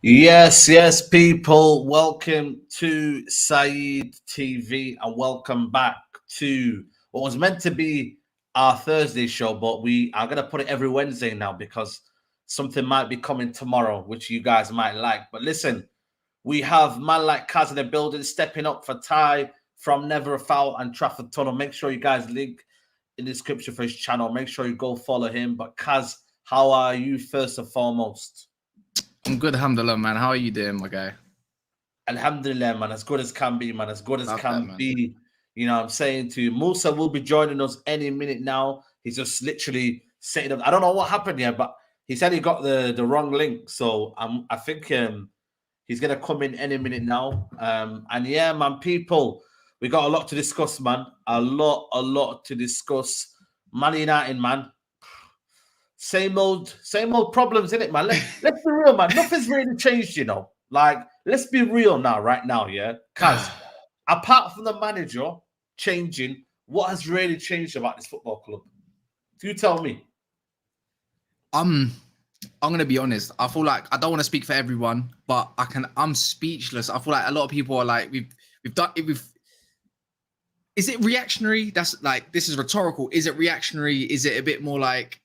Yes, people. Welcome to Saeed TV and welcome back to what was meant to be our Thursday show, but we are going to put it every Wednesday now because something might be coming tomorrow, which you guys might like. But listen, we have man like Kaz in the building stepping up for Ty from Never a Foul and Trafford Tunnel. Make sure you guys link in the description for his channel. Make sure you go follow him. But Kaz, how are you first and foremost? I'm good, alhamdulillah, man. How are you doing, my guy? Alhamdulillah, man, as good as can be, man, as good as Love can that, man. be. You know what I'm saying to you. Mussa will be joining us any minute now. He's just literally setting up. I don't know what happened here, but he said he got the wrong link. So I think he's gonna come in any minute now. And yeah, man, people, we got a lot to discuss, man. A lot to discuss. Man United, man. Same old problems, in it, man. Let's be real, man. Nothing's really changed, you know. Like, let's be real now, right now, yeah. Because apart from the manager changing, what has really changed about this football club? Do you tell me? I'm gonna be honest. I feel like I don't want to speak for everyone, but I'm speechless. I feel like a lot of people are like, we've done it. Is it reactionary? That's like, this is rhetorical. Is it reactionary? Is it a bit more like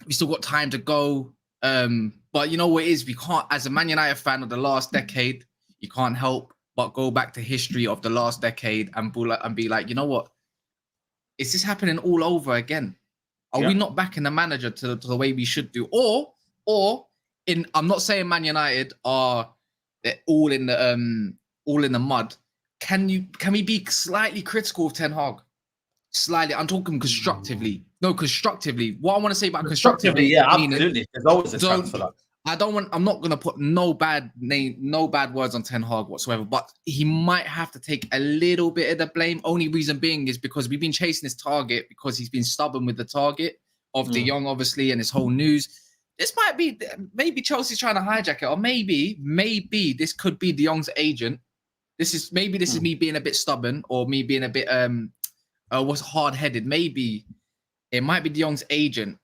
we still got time to go? But you know what it is? We can't, as a Man United fan of the last decade, you can't help but go back to history of the last decade and be like, you know what? Is this happening all over again? Are we not backing the manager to the way we should do? I'm not saying Man United are all in the mud. Can we be slightly critical of Ten Hag? Slightly. I'm talking constructively. No, constructively. What I want to say about constructively, yeah, absolutely. There's always a chance for that. I'm not gonna put no bad words on Ten Hag whatsoever, but he might have to take a little bit of the blame. Only reason being is because we've been chasing this target because he's been stubborn with the target of De Jong, obviously, and his whole news. This might be, maybe Chelsea's trying to hijack it, or maybe this could be De Jong's agent. This is me being a bit stubborn, or me being a bit was hard-headed. Maybe it might be De Jong's agent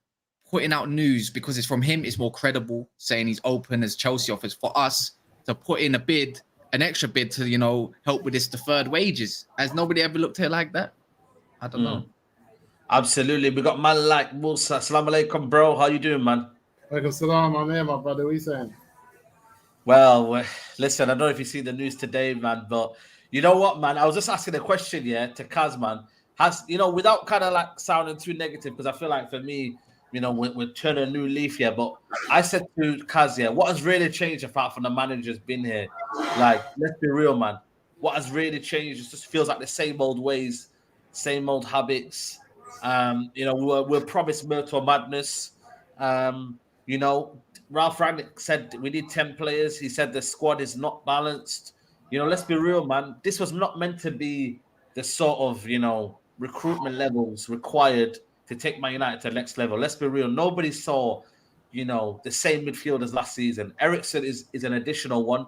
putting out news because it's from him. It's more credible, saying he's open as Chelsea offers for us to put in an extra bid to, you know, help with this deferred wages. Has nobody ever looked at it like that? I don't know. Absolutely. We got man like Mussa. Assalamu alaikum, bro. How you doing, man? Alaikum salam, my man, my brother. What are you saying? Well, listen, I don't know if you see the news today, man, but you know what, man? I was just asking a question, to Kaz, man. Without kind of like sounding too negative, because I feel like for me, we're turning a new leaf here. But I said to Kaz, what has really changed apart from the manager's been here? Like, let's be real, man. What has really changed? It just feels like the same old ways, same old habits. We're promised Myrtle Madness. Ralph Rangnick said we need 10 players. He said the squad is not balanced. Let's be real, man. This was not meant to be the sort of, recruitment levels required to take Man United to the next level. Let's be real. Nobody saw, the same midfield as last season. Eriksen is an additional one,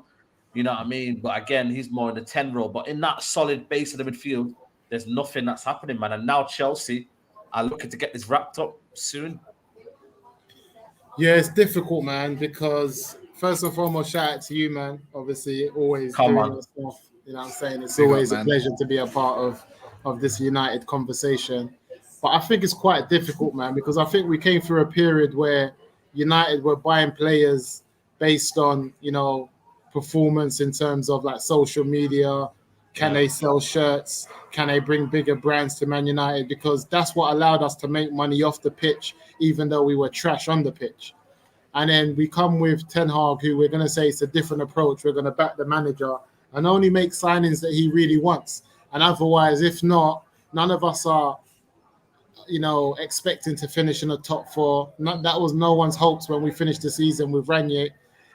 you know what I mean? But again, he's more in the 10 role. But in that solid base of the midfield, there's nothing that's happening, man. And now Chelsea are looking to get this wrapped up soon. Yeah, it's difficult, man, because first and foremost, shout out to you, man. Obviously, always doing your stuff. You know what I'm saying? It's always a pleasure to be a part of this United conversation. But I think it's quite difficult, man, because I think we came through a period where United were buying players based on, performance in terms of like social media. Can they sell shirts? Can they bring bigger brands to Man United? Because that's what allowed us to make money off the pitch, even though we were trash on the pitch. And then we come with Ten Hag, who we're going to say it's a different approach. We're going to back the manager and only make signings that he really wants. And otherwise, if not, none of us are, expecting to finish in the top four. That was no one's hopes when we finished the season with Ranier.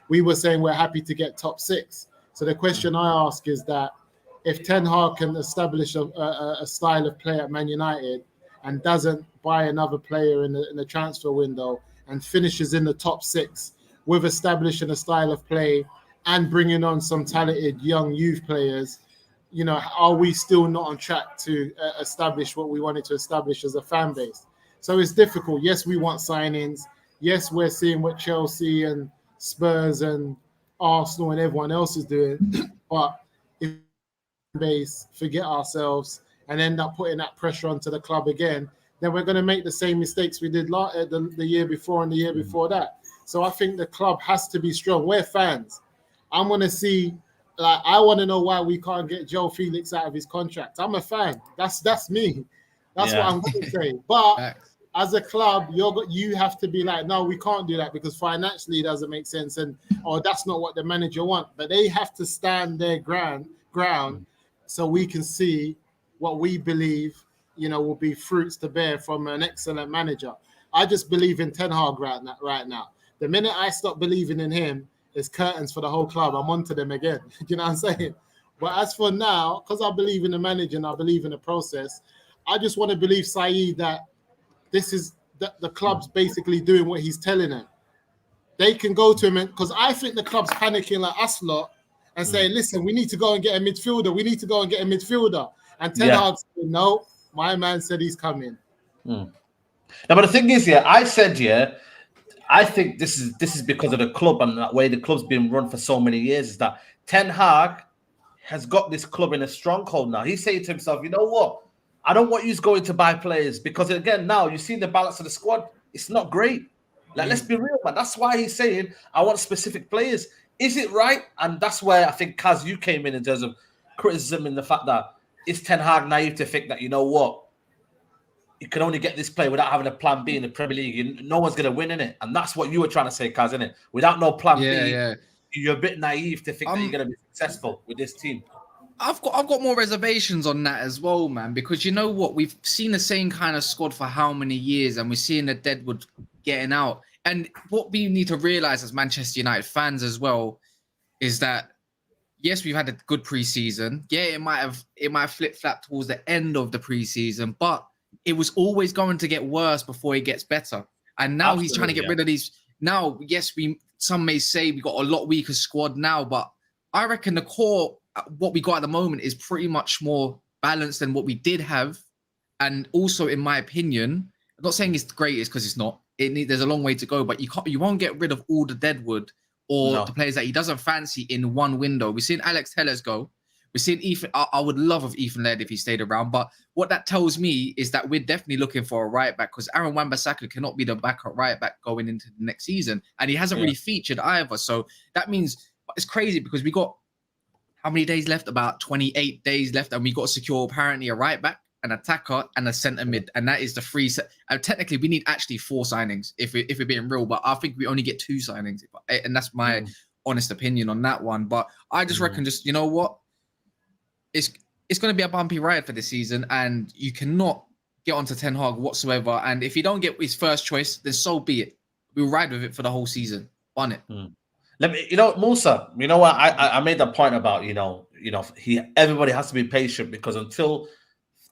We were saying we're happy to get top six. So the question I ask is that if Ten Hag can establish a style of play at Man United and doesn't buy another player in the transfer window and finishes in the top six with establishing a style of play and bringing on some talented young youth players, are we still not on track to establish what we wanted to establish as a fan base? So it's difficult. Yes, we want signings. Yes, we're seeing what Chelsea and Spurs and Arsenal and everyone else is doing. But if base forget ourselves and end up putting that pressure onto the club again, then we're going to make the same mistakes we did the year before and the year before that. So I think the club has to be strong. We're fans. I'm going to see, like, I want to know why we can't get Joe Felix out of his contract. I'm a fan. That's me. That's what I'm going to say. But as a club, you have to be like, no, we can't do that because financially it doesn't make sense, and that's not what the manager wants. But they have to stand their ground so we can see what we believe, will be fruits to bear from an excellent manager. I just believe in Ten Hag right now. The minute I stop believing in him, it's curtains for the whole club. I'm onto them again. You know what I'm saying? But as for now, because I believe in the manager and I believe in the process, I just want to believe Saeed that this is the club's basically doing what he's telling them. They can go to him, because I think the club's panicking like us lot and saying, listen, we need to go and get a midfielder. We need to go and get a midfielder. And Ten Hag said, no, my man said he's coming. Now, but the thing is, I said, I think this is because of the club and the way the club's been run for so many years, is that Ten Hag has got this club in a stronghold now. He's saying to himself, you know what? I don't want you going to buy players because, again, now you see the balance of the squad. It's not great. Like, let's be real, man. That's why he's saying, I want specific players. Is it right? And that's where I think, Kaz, you came in terms of criticism in the fact that is Ten Hag naive to think that, you know what? You can only get this player without having a plan B in the Premier League. No one's going to win in it. And that's what you were trying to say, Kaz, isn't it? Without no plan B, you're a bit naive to think that you're going to be successful with this team. I've got more reservations on that as well, man, because you know what? We've seen the same kind of squad for how many years, and we're seeing the Deadwood getting out. And what we need to realize as Manchester United fans as well is that, yes, we've had a good preseason. Yeah, it might have flip-flopped towards the end of the preseason, but it was always going to get worse before it gets better. And now he's trying to get rid of these. Now, yes, some may say we got a lot weaker squad now, but I reckon the core, what we got at the moment, is pretty much more balanced than what we did have. And also, in my opinion, I'm not saying it's the greatest because it's not. There's a long way to go, but you won't get rid of all the Deadwood or the players that he doesn't fancy in one window. We've seen Alex Telles go. We've seen Ethan. I would love if Ethan led if he stayed around, but what that tells me is that we're definitely looking for a right back, because Aaron Wan-Bissaka cannot be the backup right back going into the next season, and he hasn't really featured either. So that means it's crazy because we got how many days left? About 28 days left, and we got to secure apparently a right back, an attacker, and a centre mid, and that is the free set. Technically, we need actually 4 signings if we're being real, but I think we only get 2 signings, and that's my honest opinion on that one. But I just reckon, you know what, it's going to be a bumpy ride for this season, and you cannot get onto Ten Hag whatsoever. And if you don't get his first choice, then so be it. We'll ride with it for the whole season. On it. Let me, Musa, you know what? I made that point about, everybody has to be patient, because until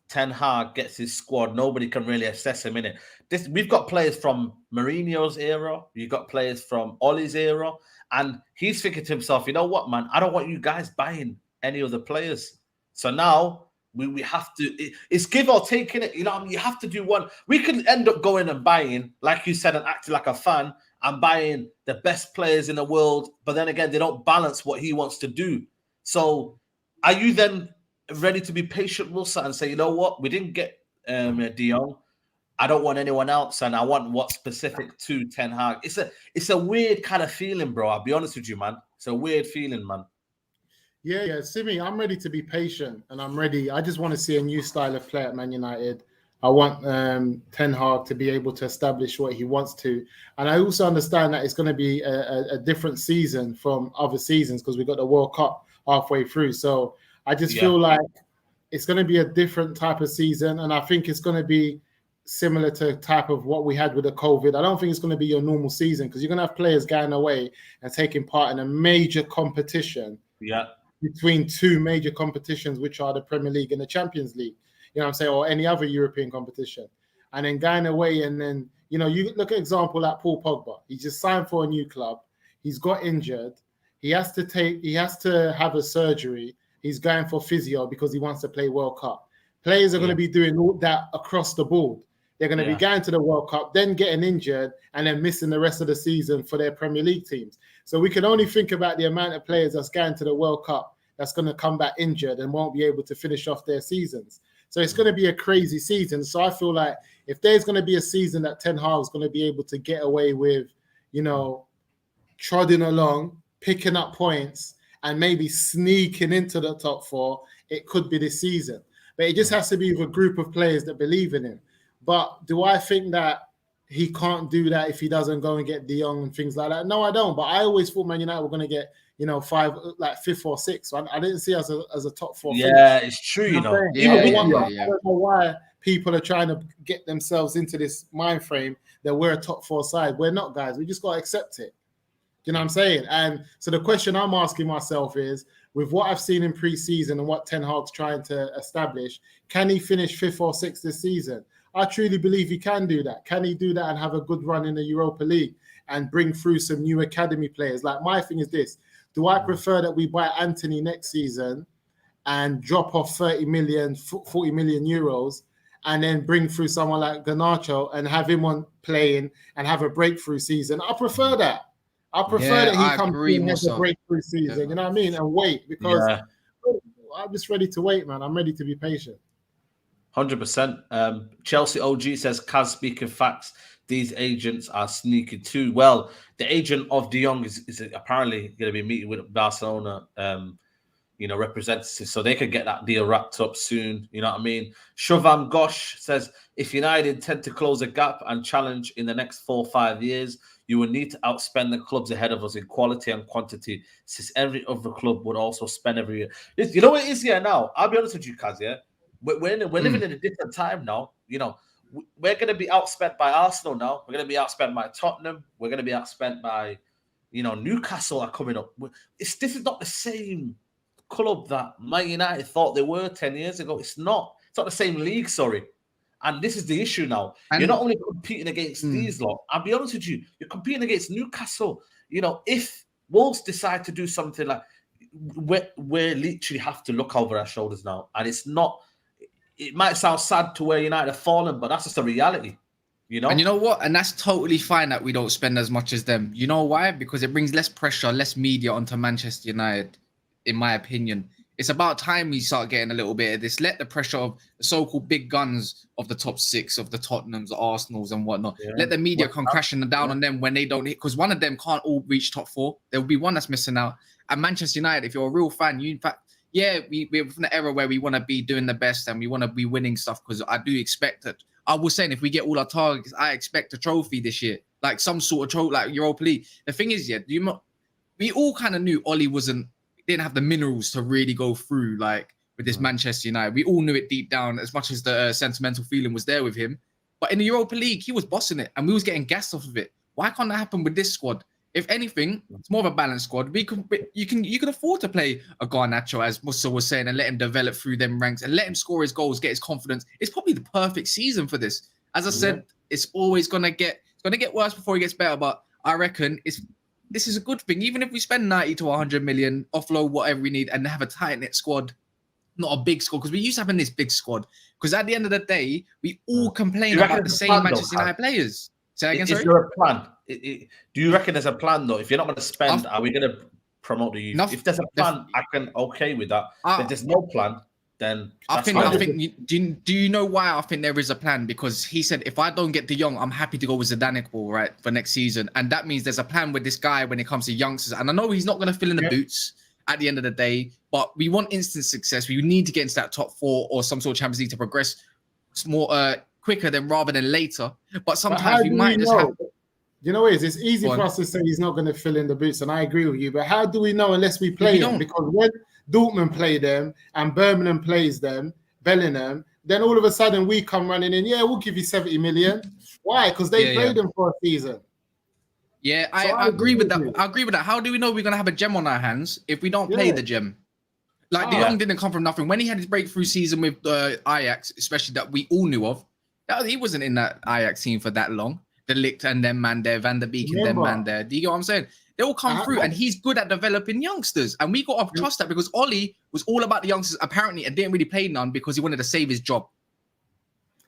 Ten Hag gets his squad, nobody can really assess him in it. We've got players from Mourinho's era, you've got players from Ollie's era, and he's thinking to himself, you know what, man? I don't want you guys buying any of the players. So now we have to, it's give or take in it. You have to do one. We can end up going and buying, like you said, and acting like a fan and buying the best players in the world. But then again, they don't balance what he wants to do. So are you then ready to be patient, Mussa, and say, you know what, we didn't get De Jong. I don't want anyone else, and I want what's specific to Ten Hag. It's a weird kind of feeling, bro. I'll be honest with you, man. It's a weird feeling, man. Yeah, Simi, I'm ready to be patient, and I'm ready. I just want to see a new style of play at Man United. I want Ten Hag to be able to establish what he wants to. And I also understand that it's going to be a different season from other seasons, because we've got the World Cup halfway through. So I just feel like it's going to be a different type of season, and I think it's going to be similar to type of what we had with the COVID. I don't think it's going to be your normal season, because you're going to have players going away and taking part in a major competition. Yeah. Between 2 major competitions, which are the Premier League and the Champions League, you know what I'm saying, or any other European competition. And then going away, and then, you look at example like Paul Pogba. He just signed for a new club. He's got injured. He has to have a surgery. He's going for physio because he wants to play World Cup. Players are going to be doing all that across the board. They're going to be going to the World Cup, then getting injured, and then missing the rest of the season for their Premier League teams. So we can only think about the amount of players that's going to the World Cup that's going to come back injured and won't be able to finish off their seasons. So it's going to be a crazy season. So I feel like if there's going to be a season that Ten Hag's going to be able to get away with, trotting along, picking up points, and maybe sneaking into the top 4, it could be this season. But it just has to be with a group of players that believe in him. But do I think that he can't do that if he doesn't go and get De Jong and things like that? No, I don't. But I always thought Man United were going to get, 5th or 6th. So I didn't see us as a top 4. Yeah, finish. It's true, I don't know why people are trying to get themselves into this mind frame that we're a top 4 side. We're not, guys. We just got to accept it. You know what I'm saying? And so the question I'm asking myself is, with what I've seen in pre-season and what Ten Hag's trying to establish, can he finish 5th or 6th this season? I truly believe he can do that. Can he do that and have a good run in the Europa League and bring through some new academy players? Like, my thing is this. Do I prefer that we buy Anthony next season and drop off 40 million euros and then bring through someone like Garnacho and have him on playing and have a breakthrough season? I prefer that. I prefer that he comes in and has a breakthrough season, you know what I mean? And wait, because I'm just ready to wait, man. I'm ready to be patient. 100%. Chelsea OG says, Kaz, speaking facts, these agents are sneaky too. Well, the agent of De Jong is apparently going to be meeting with Barcelona, representatives, so they could get that deal wrapped up soon. You know what I mean? Shovam Gosh says, if United intend to close a gap and challenge in the next 4 or 5 years, you will need to outspend the clubs ahead of us in quality and quantity, since every other club would also spend every year. You know what it is here now? I'll be honest with you, Kaz, yeah? We're living in a different time now. We're going to be outspent by Arsenal now. We're going to be outspent by Tottenham. We're going to be outspent by, Newcastle are coming up. This is not the same club that Man United thought they were 10 years ago. It's not. It's not the same league, sorry. And this is the issue now. And you're not only competing against these lot. I'll be honest with you. You're competing against Newcastle. If Wolves decide to do something like, we literally have to look over our shoulders now. And it's not. It might sound sad to where United have fallen, but that's just the reality, And you know what? And that's totally fine that we don't spend as much as them. You know why? Because it brings less pressure, less media onto Manchester United, in my opinion. It's about time we start getting a little bit of this. Let the pressure of the so-called big guns of the top 6, of the Tottenhams, the Arsenals and whatnot. Yeah. Let the media come crashing down on them when they don't hit, because one of them can't all reach top 4. There will be one that's missing out. And Manchester United, if you're a real fan, we're from the era where we want to be doing the best and we want to be winning stuff, because I do expect it. I was saying, if we get all our targets, I expect a trophy this year, like some sort of trophy, like Europa League. The thing is, we all kind of knew Ollie didn't have the minerals to really go through, like, with this Manchester United. We all knew it deep down, as much as the sentimental feeling was there with him. But in the Europa League, he was bossing it and we was getting gassed off of it. Why can't that happen with this squad? If anything, it's more of a balanced squad. You can afford to play a Garnacho, as Mussa was saying, and let him develop through them ranks and let him score his goals, get his confidence. It's probably the perfect season for this. As I said, it's always gonna get worse before it gets better. But I reckon this is a good thing. Even if we spend 90 to 100 million, offload whatever we need, and have a tight knit squad, not a big squad, because we used to have this big squad. Because at the end of the day, we all complain about the same Manchester United players. Say that again, sorry? Is there a plan? Do you reckon there's a plan, though? If you're not going to spend, are we going to promote the youth? If there's a plan, I can okay with that. If there's no plan, then I think. Do you know why I think there is a plan? Because he said, if I don't get De Jong, I'm happy to go with Zidane, right, for next season, and that means there's a plan with this guy when it comes to youngsters. And I know he's not going to fill in the boots at the end of the day, but we want instant success. We need to get into that top 4 or some sort of Champions League to progress more quicker rather than later. But sometimes we might just have. You know, it's easy for us to say he's not going to fill in the boots, and I agree with you. But how do we know unless we play them? Because when Dortmund play them and Birmingham plays them, Bellingham, then all of a sudden we come running in. Yeah, we'll give you 70 million. Why? Because they played them for a season. Yeah, I agree with that. I agree with that. How do we know we're going to have a gem on our hands if we don't play the gem? Like, De Jong didn't come from nothing. When he had his breakthrough season with Ajax, especially that we all knew of, he wasn't in that Ajax team for that long. De Ligt and them man there, Van der Beek and them man there. Do you get what I'm saying? They all come through, and he's good at developing youngsters. And we got to trust that, because Ollie was all about the youngsters apparently and didn't really play none because he wanted to save his job.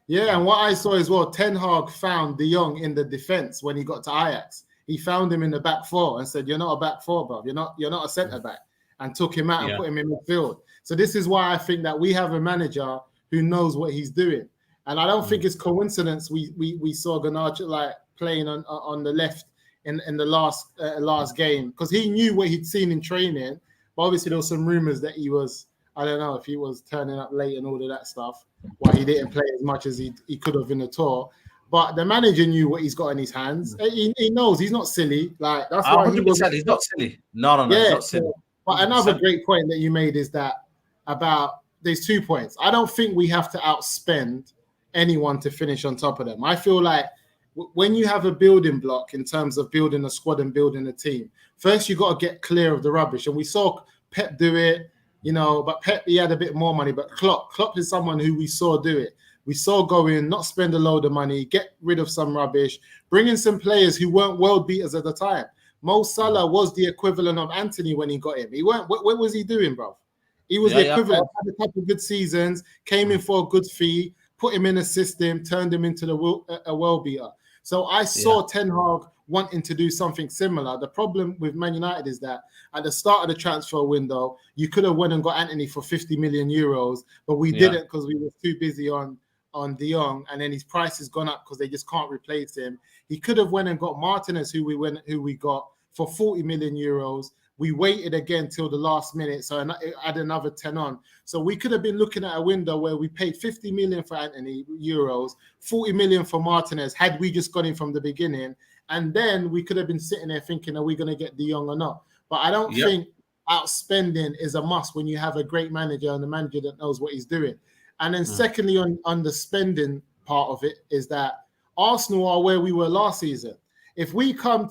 Yeah, and what I saw as well, Ten Hag found De Jong in the defense when he got to Ajax. He found him in the back four and said, "You're not a back four, bro. You're not a centre back," and took him out and put him in midfield. So this is why I think that we have a manager who knows what he's doing, and I don't think it's coincidence we saw Garnacho like playing on the left in the last game, because he knew what he'd seen in training. But obviously there was some rumors that he was, I don't know if he was turning up late and all of that stuff, why he didn't play as much as he could have in the tour. But the manager knew what he's got in his hands. He knows he's not silly. Like that's why he's not silly. No, he's not silly. But another great point that you made is that about there's 2 points. I don't think we have to outspend anyone to finish on top of them. I feel like when you have a building block in terms of building a squad and building a team, first you got to get clear of the rubbish. And we saw Pep do it, but Pep, he had a bit more money. But Klopp is someone who we saw do it. We saw go in, not spend a load of money, get rid of some rubbish, bring in some players who weren't world beaters at the time. Mo Salah was the equivalent of Anthony when he got him. He weren't. What was he doing, bro? He was the equivalent. Had a couple of good seasons, came in for a good fee, put him in a system, turned him into a world beater. So I saw Ten Hag wanting to do something similar. The problem with Man United is that at the start of the transfer window, you could have went and got Anthony for 50 million euros, but we didn't because we were too busy on De Jong, and then his price has gone up because they just can't replace him. He could have went and got Martinez, who we got for 40 million euros. We waited again till the last minute, so add another 10 on. So we could have been looking at a window where we paid 50 million for Anthony euros, 40 million for Martinez, had we just got him from the beginning. And then we could have been sitting there thinking, are we going to get De Jong or not? But I don't think outspending is a must when you have a great manager and a manager that knows what he's doing. And then secondly, on the spending part of it is that Arsenal are where we were last season. If we come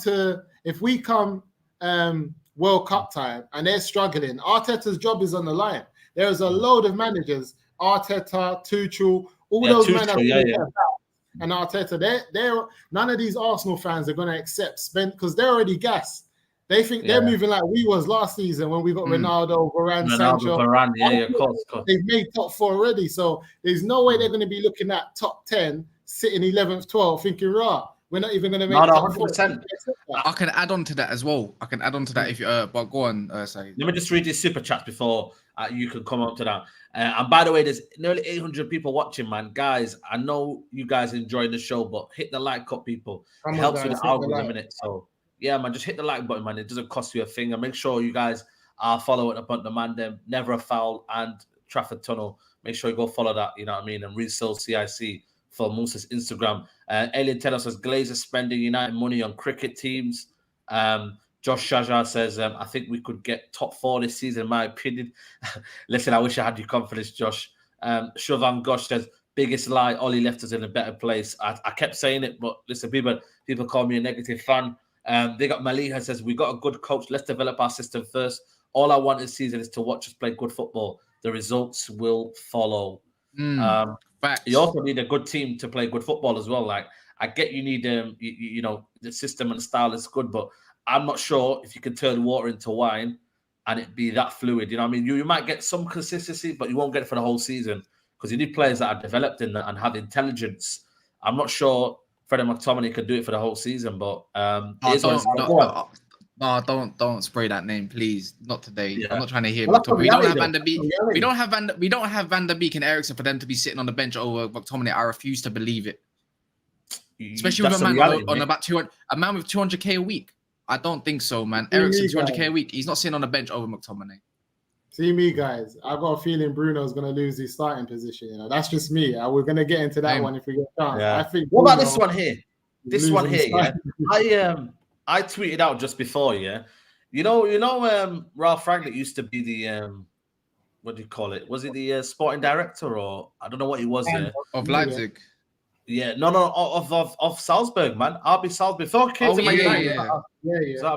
World Cup time and they're struggling, Arteta's job is on the line. There's a load of managers, Arteta, Tuchel, all those men and Arteta. They're none of these Arsenal fans are going to accept spend because they're already gassed. They think they're moving like we was last season when we got Ronaldo, Varane, Sancho. Of course. They've made top 4 already, so there's no way they're going to be looking at top 10, sitting 11th, 12th, thinking, we're not even going to make top 100%. I can add on to that as well. If you, but go on, sorry. Let me just read these super chats before you can come up to that. And by the way, there's nearly 800 people watching, man. Guys, I know you guys enjoying the show, but hit the like up, people. It helps with the algorithm, innit? So, yeah, man, just hit the like button, man. It doesn't cost you a thing. And make sure you guys are following up on the man, them Never a Foul and Trafford Tunnel. Make sure you go follow that, you know what I mean? And Resoul CIC for Mussa's Instagram. Alien Taylor says Glazers spending United money on cricket teams. Josh Shajar says, I think we could get top 4 this season, in my opinion. Listen, I wish I had your confidence, Josh. Shovan Gosh says, biggest lie, Ollie left us in a better place. I kept saying it, but listen, people call me a negative fan. They got Maliha says, we got a good coach. Let's develop our system first. All I want this season is to watch us play good football. The results will follow. You also need a good team to play good football as well. Like, I get you need the system and style is good, but I'm not sure if you can turn water into wine and it be that fluid. You know what I mean? You might get some consistency, but you won't get it for the whole season because you need players that are developed in and have intelligence. I'm not sure Freddie McTominay could do it for the whole season, but don't spray that name, please. Not today. Yeah. I'm not trying to hear. Well, we don't have Van der Beek. We don't have Van der Beek and Eriksen for them to be sitting on the bench over McTominay. I refuse to believe it. Especially with a man on about 200, a man with 200k a week. I don't think so, man. Eriksen 200k a week. He's not sitting on the bench over McTominay. See me, guys. I've got a feeling Bruno's going to lose his starting position. That's just me. We're going to get into that one if we get a chance. Yeah. I think. What about this one here? I tweeted out just before, Ralph Rangnick used to be the what do you call it? Was he the sporting director or I don't know what he was of Leipzig. Yeah, no, of Salzburg, man. RB Salzburg before he came to Man United.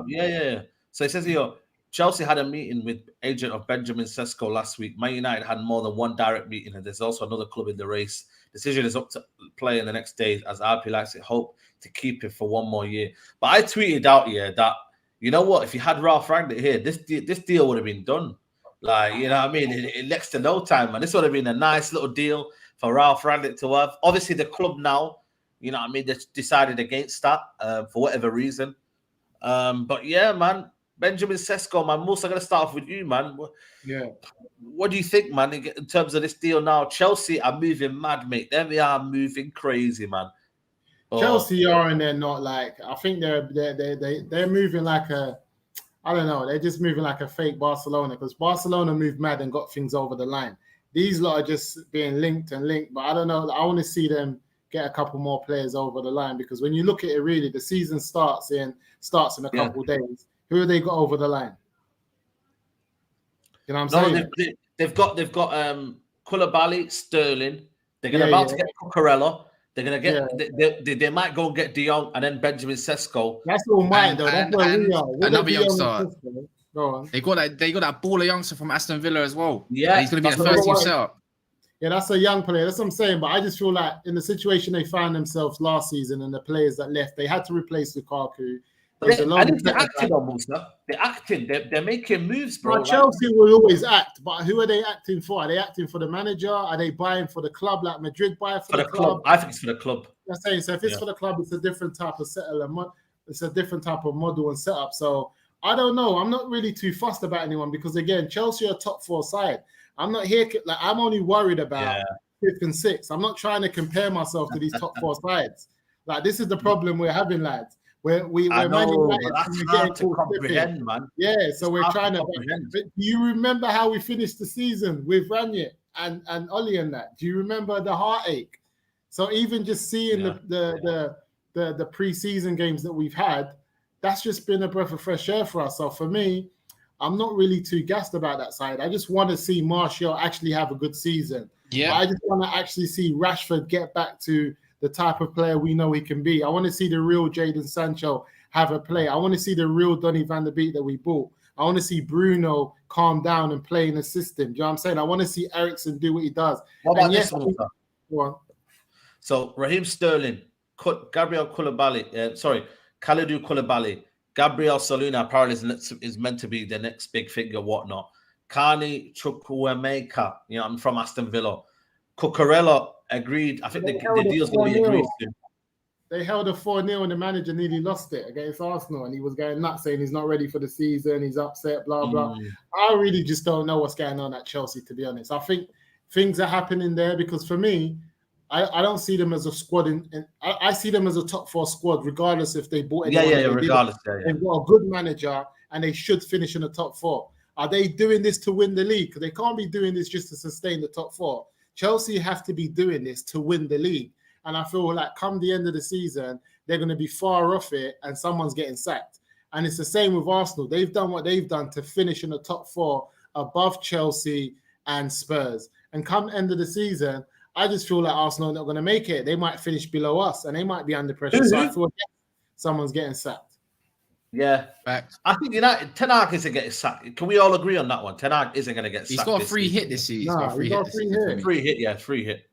Yeah. So it says here, Chelsea had a meeting with agent of Benjamin Sesko last week. Man United had more than one direct meeting, and there's also another club in the race. Decision is up to play in the next days, as RP likes it. Hope to keep him for one more year. But I tweeted out that you know what? If you had Ralph Rangnick here, this deal would have been done. Like, you know what I mean? In next to no time, man. This would have been a nice little deal. for Ralph Rangnick to have. Obviously, the club now, you know what I mean, they decided against that for whatever reason. But yeah, man, Benjamin Sesko, man, Mussa, I'm going to start off with you, man. Yeah. What do you think, man, in terms of this deal now? Chelsea are moving mad, mate. They are moving crazy, man. Chelsea are, and they're not like. I think they're moving like a. I don't know. They're just moving like a fake Barcelona, because Barcelona moved mad and got things over the line. These lot are just being linked, but I don't know. I want to see them get a couple more players over the line, because when you look at it, really, the season starts in a couple days. Who have they got over the line? You know what I'm saying? They've got Koulibaly, Sterling. They're about to get Cucurella. They're gonna get. They might go and get De Jong and then Benjamin Sesko. That's all mine, though. That's where we are. Another youngster. Go on. They got that baller youngster from Aston Villa as well. Yeah, he's gonna be a first team setup. Yeah, that's a young player. That's what I'm saying. But I just feel like in the situation they found themselves last season and the players that left, they had to replace Lukaku. They're acting on Musa. They're acting. They're making moves, bro. Chelsea will always act, but who are they acting for? Are they acting for the manager? Are they buying for the club, like Madrid buy for the club? I think it's for the club. I'm saying, so if it's for the club, it's a different type of it's a different type of model and setup. So I don't know. I'm not really too fussed about anyone, because again, Chelsea are top 4 side. I'm not here like I'm only worried about 5th and 6th. I'm not trying to compare myself to these top 4 sides. Like, this is the problem we're having, lads. We're Man United, to comprehend, man. Yeah, so we're trying to. Do you remember how we finished the season with Ranić and Oli and that? Do you remember the heartache? So even just seeing the pre-season games that we've had, that's just been a breath of fresh air for us. So for me, I'm not really too gassed about that side. I just want to see Martial actually have a good season. Yeah, I just want to actually see Rashford get back to the type of player we know he can be. I want to see the real Jadon Sancho have a play. I want to see the real Donny van der Beek that we bought. I want to see Bruno calm down and play in the system. Do you know what I'm saying? I want to see Eriksen do what he does. What about this one? So Raheem Sterling, Gabriel Koulibaly, Kalidou Koulibaly, Gabriel Soluna apparently is meant to be the next big figure, whatnot. Carney Chukwuemeka, I'm from Aston Villa. Cucurella agreed. I think the deal's going to be agreed to. They held a 4-0 and the manager nearly lost it against Arsenal, and he was going nuts saying he's not ready for the season, he's upset, blah, blah. I really just don't know what's going on at Chelsea, to be honest. I think things are happening there, because for me, I don't see them as a squad. I see them as a top 4 squad, regardless if they bought anyone. Regardless. They've got a good manager and they should finish in the top 4. Are they doing this to win the league? Because they can't be doing this just to sustain the top 4. Chelsea have to be doing this to win the league. And I feel like come the end of the season, they're going to be far off it and someone's getting sacked. And it's the same with Arsenal. They've done what they've done to finish in the top 4 above Chelsea and Spurs. And come end of the season, I just feel like Arsenal are not going to make it. They might finish below us and they might be under pressure. So I feel like someone's getting sacked. Yeah. Fact. I think Ten Hag isn't getting sacked. Can we all agree on that one? Ten Hag isn't going to get sacked. He's got a free hit this season. He's got a free hit. Free hit.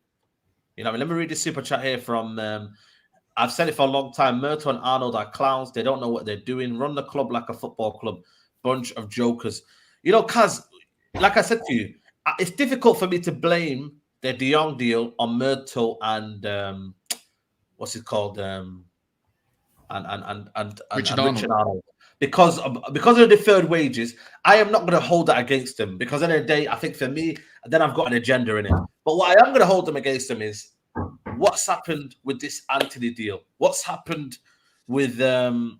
Let me read the super chat here from I've said it for a long time. Murto and Arnold are clowns. They don't know what they're doing. Run the club like a football club. Bunch of jokers. Kaz, like I said to you, it's difficult for me to blame the De Jong deal on Murto and what's it called? And Richard Arnold. Because of the deferred wages, I am not going to hold that against them, because at the end of the day, I think for me, then I've got an agenda in it. But what I am going to hold them against them is what's happened with this Antony deal. What's happened with the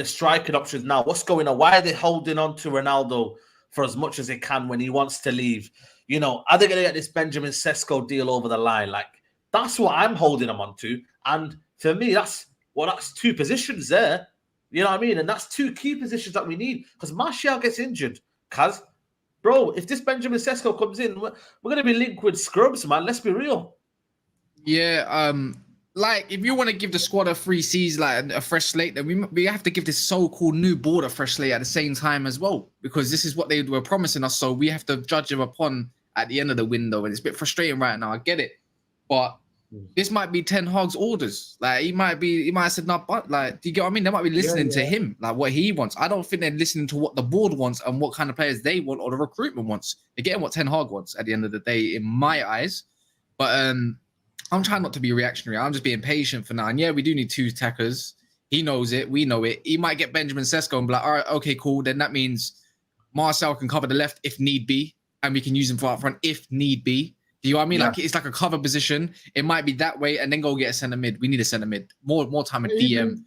striking options now? What's going on? Why are they holding on to Ronaldo for as much as they can when he wants to leave? Are they going to get this Benjamin Sesko deal over the line? Like, that's what I'm holding them on to. And for me, that's 2 positions there. You know what I mean? And that's 2 key positions that we need, because Martial gets injured. Kaz, bro, if this Benjamin Sesko comes in, we're going to be linked with scrubs, man. Let's be real. Yeah, like if you want to give the squad a free season, like a fresh slate, then we have to give this so-called new board a fresh slate at the same time as well, because this is what they were promising us. So we have to judge them upon at the end of the window, and it's a bit frustrating right now. I get it, but this might be Ten Hag's orders. Like he might have said no, but like, do you get what I mean? They might be listening to him, like what he wants. I don't think they're listening to what the board wants and what kind of players they want or the recruitment wants. They're getting what Ten Hag wants at the end of the day, in my eyes. But I'm trying not to be reactionary. I'm just being patient for now. And yeah, we do need 2 attackers. He knows it. We know it. He might get Benjamin Sesko and be like, all right, okay, cool. Then that means Marcel can cover the left if need be, and we can use him for up front if need be. Do you know what I mean? Yeah. Like it's like a cover position. It might be that way, and then go get a centre mid. We need a centre mid. More time at DM.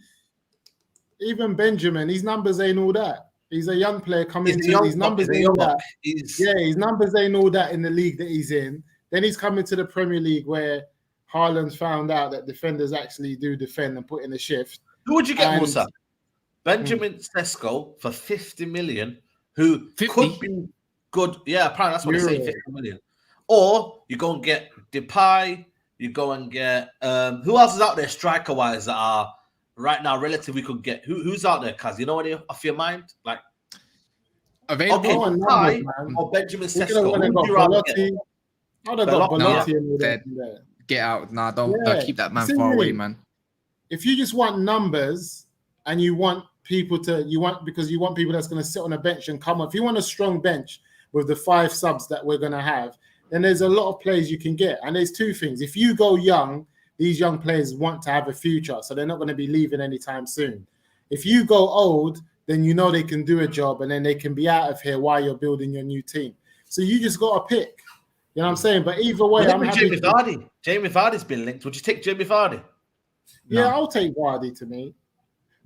Even Benjamin, his numbers ain't all that. He's a young player coming into his numbers ain't all that. His numbers ain't all that in the league that he's in. Then he's coming to the Premier League where Haaland's found out that defenders actually do defend and put in a shift. Who would you get, Mussa? Benjamin Sesko for 50 million, who 50? Could be good. Yeah, apparently that's what they say, 50 million. Or you go and get Depay, you go and get who else is out there striker-wise that are right now relatively could get who's out there, Kaz? You know any off your mind? Like available Depay or Benjamin Sesko. I'd have got Belotti in there. Get out. Nah, don't keep that man far away, man. If you just want numbers and you want people because you want people that's going to sit on a bench and come up. If you want a strong bench with the 5 subs that we're going to have, then there's a lot of players you can get. And there's 2 things. If you go young, these young players want to have a future, so they're not going to be leaving anytime soon. If you go old, then you know they can do a job and then they can be out of here while you're building your new team. So you just got to pick. You know what I'm saying? But either way, I'm happy. Jamie Vardy. Jamie Vardy's been linked. Would you take Jamie Vardy? Yeah, I'll take Vardy to me.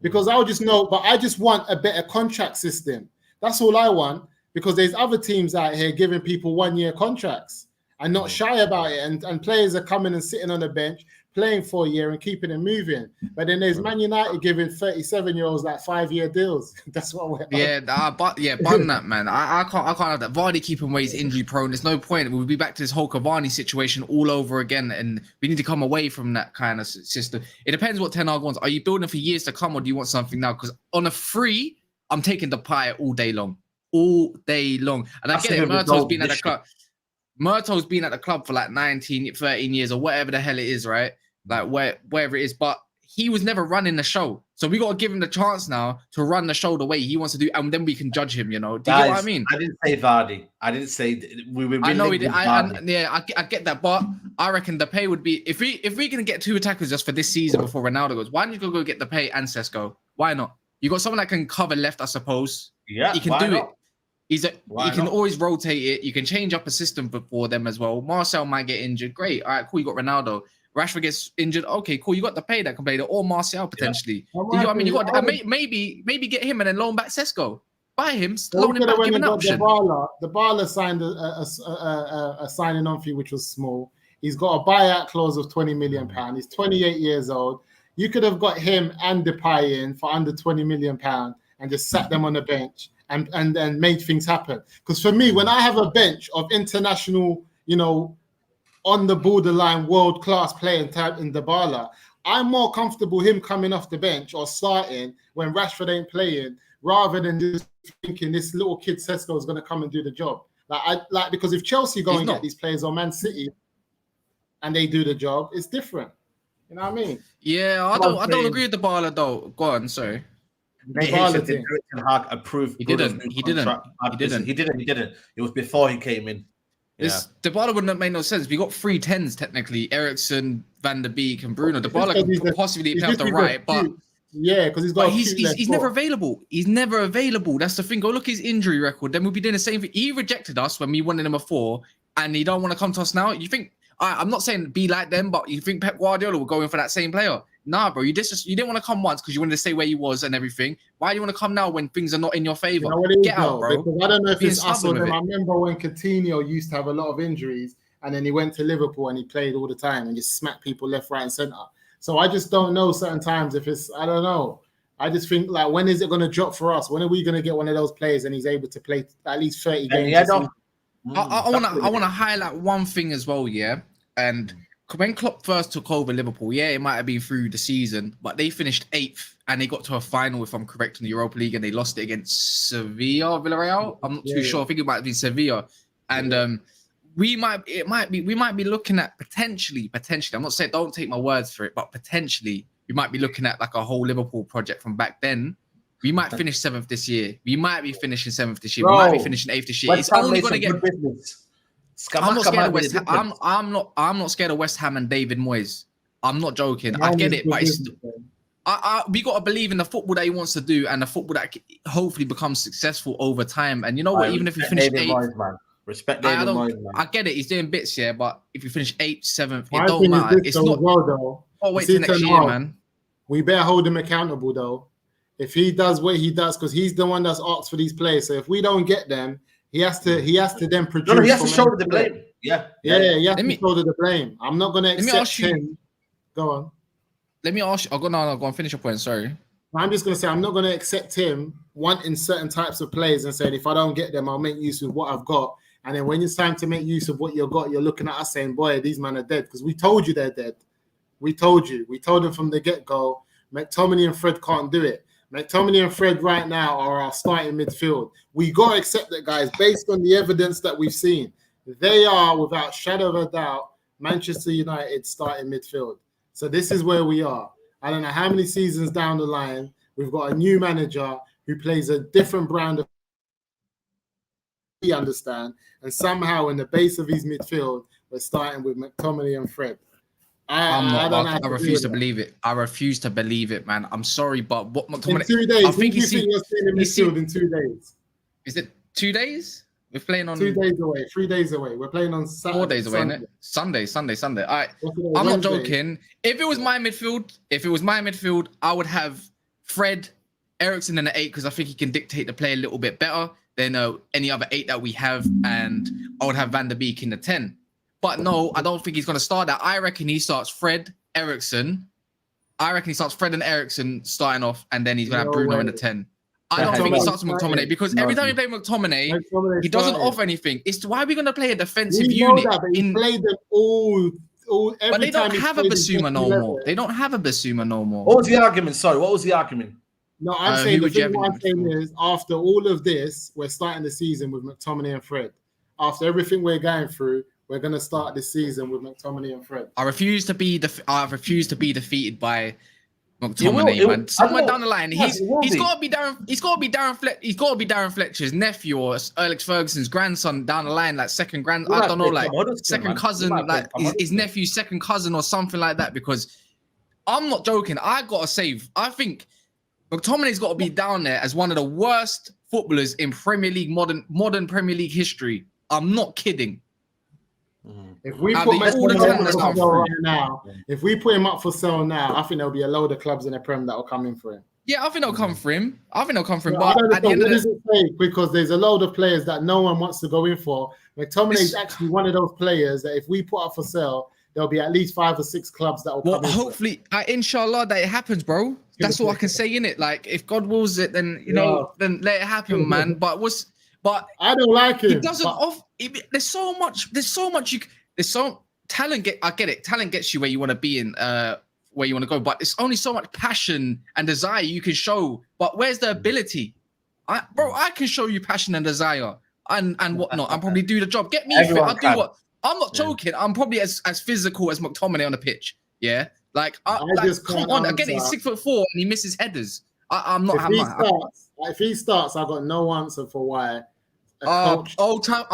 Because I'll just know, but I just want a better contract system. That's all I want. Because there's other teams out here giving people 1-year contracts and not shy about it. And players are coming and sitting on the bench, playing for a year and keeping it moving. But then there's Man United giving 37-year-olds like 5-year deals. That's what we're bun that, man. I can't have that. Vardy keeping away is injury prone. There's no point. We'll be back to this whole Cavani situation all over again. And we need to come away from that kind of system. It depends what Ten Hag wants. Are you building for years to come or do you want something now? Because on a free, I'm taking the pie all day long. All day long. And I get it. Murto's been at the club. Murto's been at the club for like 13 years or whatever the hell it is, right? Like wherever it is. But he was never running the show. So we got to give him the chance now to run the show the way he wants to do. And then we can judge him, you know? Do you get what I mean? I didn't say Vardy. I didn't say we were. I know he did. I get that. But I reckon the pay would be, if we can get 2 attackers just for this season before Ronaldo goes, why don't you go get the pay and Sesko? Why not? You got someone that can cover left, I suppose. Yeah, he can do it. He can always rotate it. You can change up a system for them as well. Marcel might get injured. Great. All right, cool. You got Ronaldo. Rashford gets injured. Okay, cool. You got the pay that can play there, or Marcel potentially. Yeah. You know what I mean? You got maybe get him and then loan back Sesko. Buy him, loan him back, give him an option. The Barla signed a signing on fee which was small. He's got a buyout clause of £20 million. He's 28 years old. You could have got him and Depay in for under £20 million and just sat them on the bench and made things happen. Because for me, when I have a bench of international, on the borderline world-class playing type in Dybala, I'm more comfortable him coming off the bench or starting when Rashford ain't playing, rather than just thinking this little kid Sesko is going to come and do the job. Because if Chelsea go and get these players or Man City and they do the job, it's different. You know what I mean? Yeah, I don't agree with Dybala though. Go on, sorry. He didn't. It was before he came in. Dybala wouldn't have made no sense. We got 3 10s technically: Eriksen, Van der Beek, and Bruno. Dybala could possibly play off the right, but because he's never available. He's never available. That's the thing. Go look at his injury record. Then we'll be doing the same thing. He rejected us when we wanted him before, and he don't want to come to us now. You think? I'm not saying be like them, but you think Pep Guardiola will go in for that same player? Nah, bro. You didn't want to come once because you wanted to stay where you was and everything. Why do you want to come now when things are not in your favor? Get out, bro. Because I don't know if it's us or them. I remember when Coutinho used to have a lot of injuries, and then he went to Liverpool and he played all the time and just smacked people left, right, and centre. So I just don't know certain times if it's. I don't know. I just think when is it going to drop for us? When are we going to get one of those players and he's able to play at least 30 games? I want to highlight one thing as well, yeah. And when Klopp first took over Liverpool, it might have been through the season, but they finished 8th and they got to a final, if I'm correct, in the Europa League, and they lost it against Villarreal. I'm not too sure. I think it might have been Sevilla, and we might be looking at potentially. I'm not saying don't take my words for it, but potentially we might be looking at like a whole Liverpool project from back then. We might finish 7th this year. We might be finishing 7th this year. We might be finishing 8th this year. It's only going to get business. I'm not scared of West Ham. I'm not scared of West Ham and David Moyes. I'm not joking. I get it, but it's we got to believe in the football that he wants to do and the football that hopefully becomes successful over time. And you know what? Even if we finish 8th, man. Respect David Moyes, man. I get it. He's doing bits here, but if you finish 8th, 7th, it don't matter. It's not. Though. Oh, wait till next year, man. We better hold him accountable, though. If he does what he does, because he's the one that's asked for these players. So if we don't get them, he has to then produce. No, he has to shoulder the blame. Yeah. He has to shoulder the blame. I'm not going to accept him. Go on. Let me ask you. Go on. Finish your point. Sorry. I'm just going to say I'm not going to accept him wanting certain types of players and saying if I don't get them, I'll make use of what I've got. And then when it's time to make use of what you've got, you're looking at us saying, boy, these men are dead. Because we told you they're dead. We told you. We told them from the get-go, McTominay and Fred can't do it. McTominay and Fred right now are our starting midfield. We got to accept that, guys, based on the evidence that we've seen. They are, without shadow of a doubt, Manchester United starting midfield. So this is where we are. I don't know how many seasons down the line, we've got a new manager who plays a different brand of we understand, and somehow in the base of his midfield, we're starting with McTominay and Fred. I refuse to believe it. I refuse to believe it, man. I'm sorry, but what McTominay? In 2 days, I think you're seeing midfield in 2 days. Is it 2 days? We're playing on 2 days away, 3 days away. We're playing on Saturday. 4 days away, Sunday. All right, I'm not joking. If it was my midfield, I would have Fred, Eriksen in the 8 because I think he can dictate the play a little bit better than any other 8 that we have, and I would have Van der Beek in the 10. But no, I don't think he's going to start that. I reckon he starts Fred, Eriksen. I reckon he starts Fred and Eriksen starting off, and then he's going to have Bruno in the 10. I don't think he starts with McTominay because every time you play McTominay, he doesn't offer anything. It's why are we going to play a defensive unit? He played them all but they don't have a Basuma no more. They don't have a Basuma no more. What was the argument? Sorry, what was the argument? No, I'm saying the thing what I'm saying is after all of this, we're starting the season with McTominay and Fred. After everything we're going through, we're going to start this season with McTominay and Fred. I refuse to be defeated by McTominay, man. Somewhere down the line, he's got to be Darren Fletcher's nephew or Alex Ferguson's grandson down the line, like second cousin, like his nephew's second cousin or something like that. Because I'm not joking. I think McTominay's got to be down there as one of the worst footballers in Premier League modern Premier League history. I'm not kidding. If we put him up for sale now, I think there'll be a load of clubs in the Prem that will come in for him. Yeah, I think they'll come for him. But at the end of the day, because there's a load of players that no one wants to go in for. McTominay is actually one of those players that if we put up for sale, there'll be at least 5 or 6 clubs that will come in. Hopefully, inshallah, that it happens, bro. That's all I can say in it. Like, if God wills it, then then let it happen, man. But I don't like him. He doesn't there's so much talent. I get it. Talent gets you where you want to be in, where you want to go. But it's only so much passion and desire you can show. But where's the ability? I can show you passion and desire and whatnot. I'll probably do the job. Get me fit. I'll do what. I'm not joking. I'm probably as physical as McTominay on the pitch. Yeah, like come on. Again, he's 6'4" and he misses headers. I'm not. If he starts, I've got no answer for why. I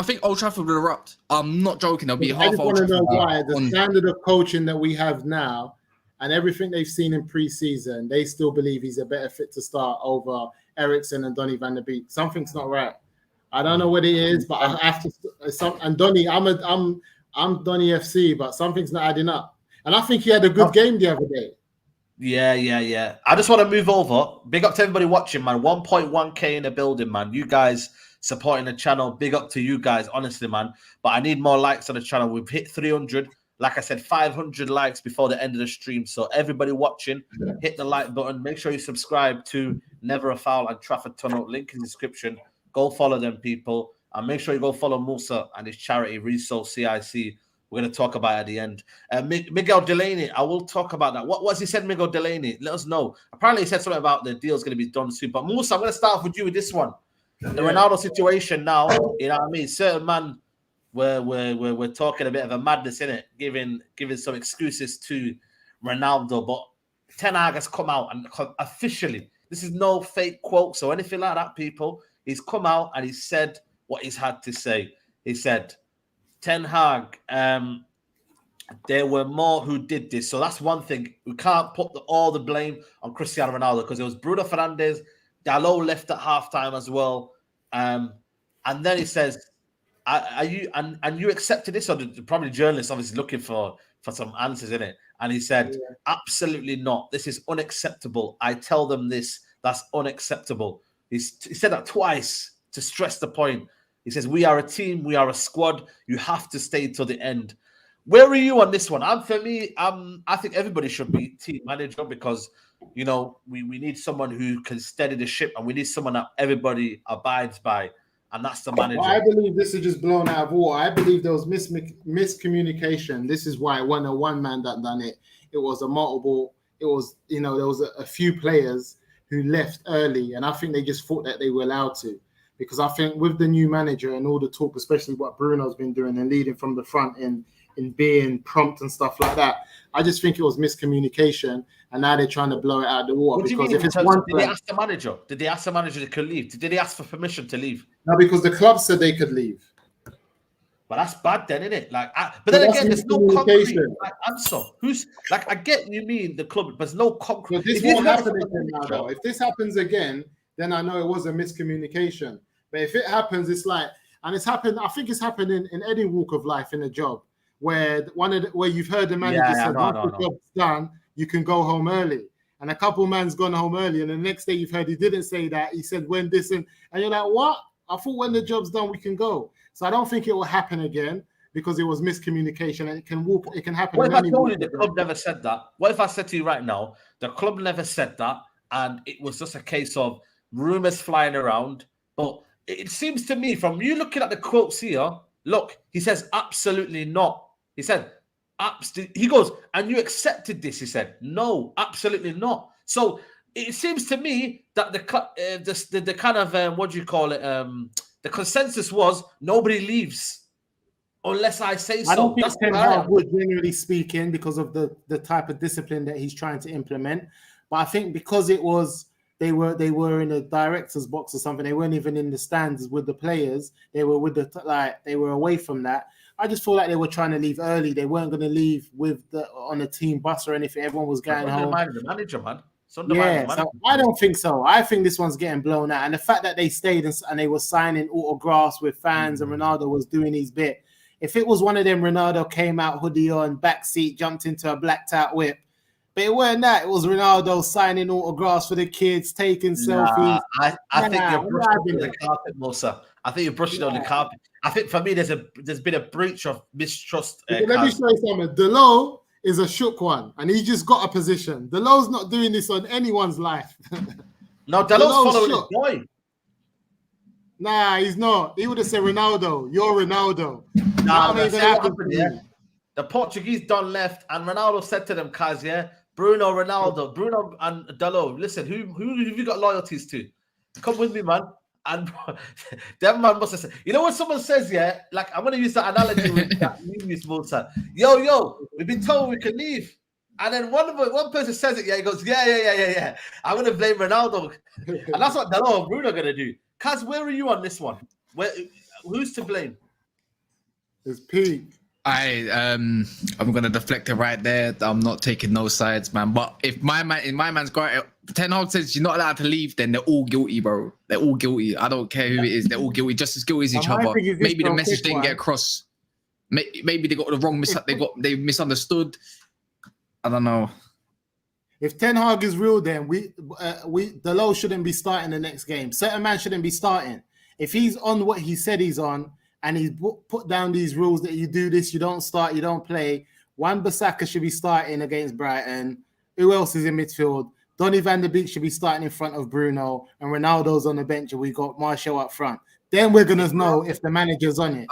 think Old Trafford will erupt. I'm not joking. There'll be half. I just want to know why the standard of coaching that we have now and everything they've seen in pre-season, they still believe he's a better fit to start over Eriksen and Donny van der Beek. Something's not right. I don't know what it is, but I have to. And Donny, I'm Donny FC, but something's not adding up. And I think he had a good game the other day. Yeah. I just want to move over. Big up to everybody watching, man. 1.1K in the building, man. You guys supporting the channel. Big up to you guys, honestly, man. But I need more likes on the channel. We've hit 300. Like I said, 500 likes before the end of the stream. So everybody watching, hit the like button. Make sure you subscribe to Never a Foul and Trafford Tunnel. Link in the description. Go follow them, people. And make sure you go follow Mussa and his charity, Resource CIC. We're going to talk about it at the end. Miguel Delaney, I will talk about that. What's he said, Miguel Delaney? Let us know. Apparently, he said something about the deal's going to be done soon. But Mussa, I'm going to start off with you with this one. The Ronaldo situation now, you know what I mean? Certain man, we're talking a bit of a madness in it, giving some excuses to Ronaldo. But Ten Hag has come out and officially, this is no fake quotes or anything like that, people. He's come out and he said what he's had to say. He said, Ten Hag, there were more who did this. So that's one thing. We can't put all the blame on Cristiano Ronaldo because it was Bruno Fernandes. Dalot left at halftime as well. And then he says, "Are you and you accepted this?" Or probably journalists obviously looking for some answers in it. And he said, "Absolutely not. This is unacceptable. I tell them this. That's unacceptable." He said that twice to stress the point. He says, "We are a team. We are a squad. You have to stay till the end." Where are you on this one? I think everybody should be team manager because, we need someone who can steady the ship and we need someone that everybody abides by, and that's the manager. Well, I believe this is just blown out of water. I believe there was miscommunication. This is why it wasn't a one man that done it. It was a multiple. It was, there was a few players who left early, and I think they just thought that they were allowed to. Because I think with the new manager and all the talk, especially what Bruno's been doing and leading from the front in being prompt and stuff like that, I just think it was miscommunication, and now they're trying to blow it out of the water. Because if it's one, did they ask the manager? Did they ask the manager to leave? Did they ask for permission to leave? No, because the club said they could leave. But that's bad, then, isn't it? But then again, there's no concrete answer. I get what you mean, the club, but there's no concrete. But this won't happen again now, though. If this happens again, then I know it was a miscommunication. But if it happens, it's and it's happened. I think it's happened in any walk of life in a job where where you've heard the manager say, "Once the job's done, you can go home early." And a couple man's gone home early, and the next day you've heard he didn't say that. He said when this and you're like, "What? I thought when the job's done, we can go." So I don't think it will happen again because it was miscommunication, and it can happen. What if I told you the club never said that? What if I said to you right now, the club never said that, and it was just a case of rumors flying around? But it seems to me, from you looking at the quotes here, look, he says absolutely not. He said, he goes, "And you accepted this?" He said, "No, absolutely not." So it seems to me that the kind of what do you call it? The consensus was nobody leaves unless I say so. I don't think Ten Hag would, generally speaking, because of the type of discipline that he's trying to implement. But I think because it was they were in a director's box or something, they weren't even in the stands with the players. They were with they were away from that. I just feel like they were trying to leave early. They weren't going to leave on a team bus or anything. Everyone was going home. The manager, man. So I don't think so. I think this one's getting blown out. And the fact that they stayed and they were signing autographs with fans and Ronaldo was doing his bit. If it was one of them, Ronaldo came out hoodie on, backseat, jumped into a blacked out whip. But it weren't that. It was Ronaldo signing autographs for the kids, taking selfies. I think you're brushing on the carpet, Mussa. I think you're brushing on the carpet. I think for me, there's been a breach of mistrust. Let me show you something. Dalot is a shook one, and he just got a position. Dalot's not doing this on anyone's life. No, Dalot's following his boy. Nah, he's not. He would have said, "Ronaldo, you're Ronaldo." Nah, the Portuguese done left, and Ronaldo said to them, "Kaz, yeah, Bruno and Dalot. Listen, who have you got loyalties to? Come with me, man." And that man must have said, you know, when someone says, yeah, like I'm going to use that analogy with that use Mussa. Yo, we've been told we can leave. And then one person says it, he goes, yeah. I'm going to blame Ronaldo. And that's what Dalot and Bruno are going to do. Kaz, where are you on this one? Who's to blame? It's Pete. I'm gonna deflect it right there. I'm not taking no sides, man. But if in my man's got Ten Hag says you're not allowed to leave, then they're all guilty, bro. They're all guilty. I don't care who it is. They're all guilty, just as guilty as each other. Maybe the message didn't get across. Maybe they got the wrong. They misunderstood. I don't know. If Ten Hag is real, then Dalot shouldn't be starting the next game. Certain man shouldn't be starting. If he's on what he said he's on, and he's put down these rules that you do this, you don't start, you don't play. Wan-Bissaka should be starting against Brighton. Who else is in midfield? Donny van der Beek should be starting in front of Bruno, and Ronaldo's on the bench, and we got Martial up front. Then we're gonna know if the manager's on it.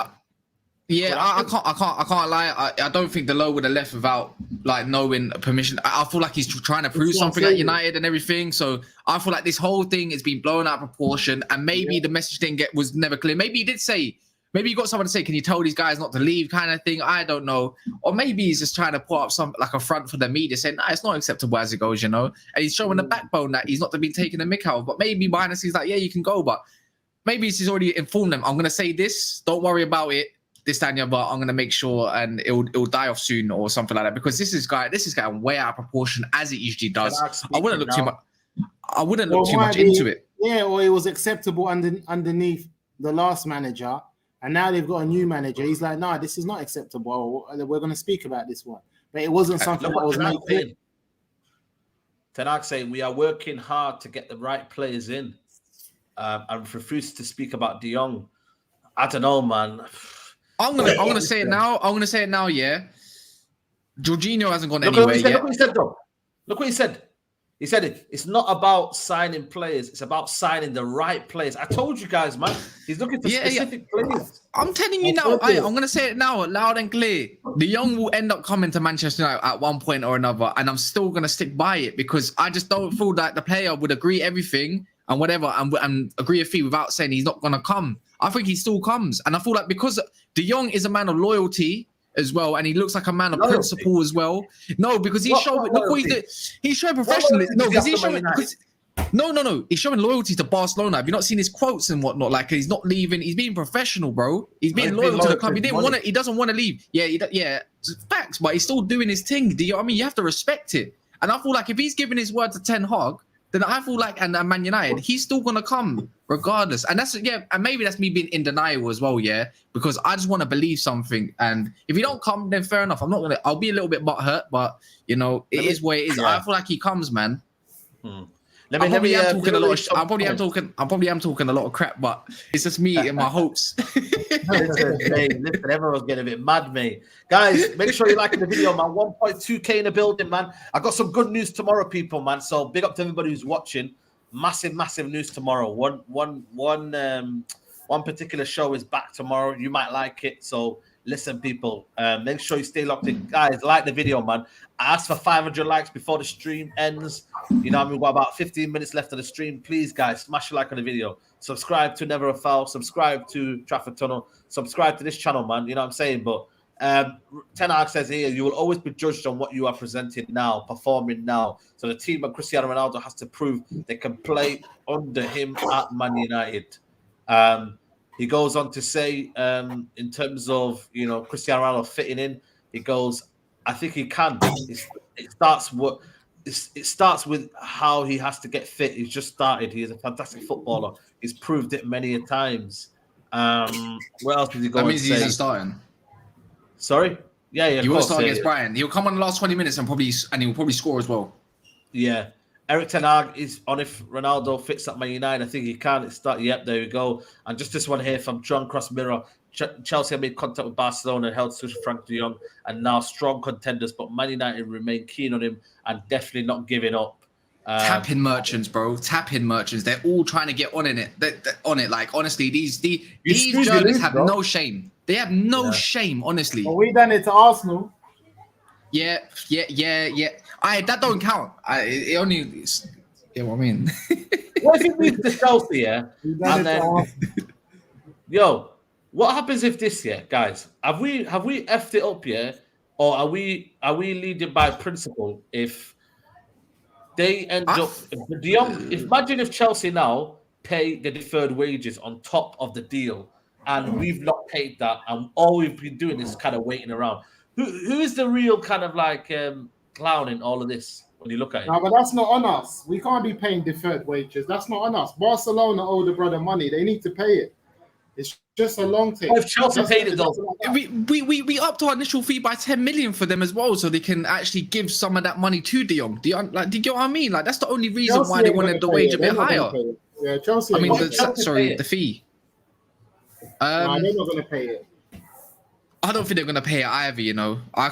Yeah, I can't lie. I don't think Dalot would have left without like knowing permission. I feel like he's trying to prove something at United and everything. So I feel like this whole thing has been blown out of proportion, and maybe the message was never clear. Maybe he did say. Maybe you got someone to say, "Can you tell these guys not to leave?" kind of thing. I don't know. Or maybe he's just trying to put up a front for the media, saying, "Nah, it's not acceptable as it goes," And he's showing the backbone that he's not to be taking the mick out of. But maybe behind the scenes, like, yeah, you can go. But maybe he's already informed them. I'm gonna say this. Don't worry about it. this, that, and the other. I'm going to make sure and it'll die off soon or something like that, because this is going way out of proportion as it usually does. I wouldn't look too much. I wouldn't look too much into it. Yeah, or it was acceptable underneath the last manager, and now they've got a new manager. He's like, no, this is not acceptable. We're going to speak about this one. But it wasn't something that was made clear. Ten Hag saying we are working hard to get the right players in, and refused to speak about De Jong. I don't know, man. I'm gonna say it now. I'm gonna say it now. Yeah, Jorginho hasn't gone anywhere yet. Look what he said, though. Look what he said. He said it's not about signing players. It's about signing the right players. I told you guys, man. He's looking for specific players. I'm telling you now. I'm going to say it now, loud and clear. De Jong will end up coming to Manchester United at one point or another, and I'm still going to stick by it because I just don't feel that the player would agree everything and whatever and agree a fee without saying he's not going to come. I think he still comes, and I feel like because De Jong is a man of loyalty as well, and he looks like a man of principle as well. No, because he's showing. Look what he did. He's showing professionalism. No, because he's showing. No. He's showing loyalty to Barcelona. Have you not seen his quotes and whatnot? Like he's not leaving. He's being professional, bro. He's being loyal to the club. He didn't want to. He doesn't want to leave. Yeah. Facts, but he's still doing his thing. Do you know what I mean? You have to respect it. And I feel like if he's giving his word to Ten Hag, then I feel like, and Man United, he's still gonna come regardless. And that's and maybe that's me being in denial as well, because I just want to believe something. And if he don't come, then fair enough. I'll be a little bit butthurt, but it is what it is. I feel like he comes, man. I probably am talking a lot of crap, but it's just me and my hopes. Listen, everyone's getting a bit mad, mate. Guys, make sure you're liking the video, man. 1.2K in the building, man. I got some good news tomorrow, people, man. So big up to everybody who's watching. Massive news tomorrow. One particular show is back tomorrow. You might like it. So listen, people, make sure you stay locked in. Guys, like the video, man. I asked for 500 likes before the stream ends. You know what I mean? We've got about 15 minutes left of the stream. Please, guys, smash a like on the video. Subscribe to Never a Foul. Subscribe to Trafford Tunnel. Subscribe to this channel, man. You know what I'm saying? But Ten Hag says here, you will always be judged on what you are presenting now, performing now. So the team of Cristiano Ronaldo has to prove they can play under him at Man United. He goes on to say, in terms of, Cristiano Ronaldo fitting in, he goes, I think he can. It starts with how he has to get fit. He's just started. He is a fantastic footballer. He's proved it many a times. What else did he go on to say? That means he's starting. Sorry? Yeah. He will start against Brian. He'll come on the last 20 minutes and he'll probably score as well. Yeah. Eric Ten Hag is on if Ronaldo fits at Man United. I think he can. Yep, there we go. And just this one here from John Cross Mirror. Chelsea have made contact with Barcelona and held switch Frank de Jong and now strong contenders, but Man United remain keen on him and definitely not giving up. Tap-in merchants, bro. Tap-in merchants. They're all trying to get on it. Like, honestly, these journalists have no shame. They have no shame, honestly. Well, we done it to Arsenal. Yeah. That don't count. It only. You know what I mean? What if it leads to Chelsea, and then, what happens if this year, guys? Have we effed it up, or are we leading by principle? If they end up, imagine if Chelsea now pay the deferred wages on top of the deal, and we've not paid that, and all we've been doing is kind of waiting around. Who is the real kind of like clown in all of this when you look at it? No, but that's not on us. We can't be paying deferred wages. That's not on us. Barcelona owe the brother money. They need to pay it. It's just a long thing. If Chelsea paid it though, we upped our initial fee by 10 million for them as well, so they can actually give some of that money to De Jong. Do you get what I mean? Like that's the only reason Chelsea why they wanted the wage a bit higher. Yeah, Chelsea. I mean, the fee. No, they're not going to pay it. I don't think they're going to pay it either. I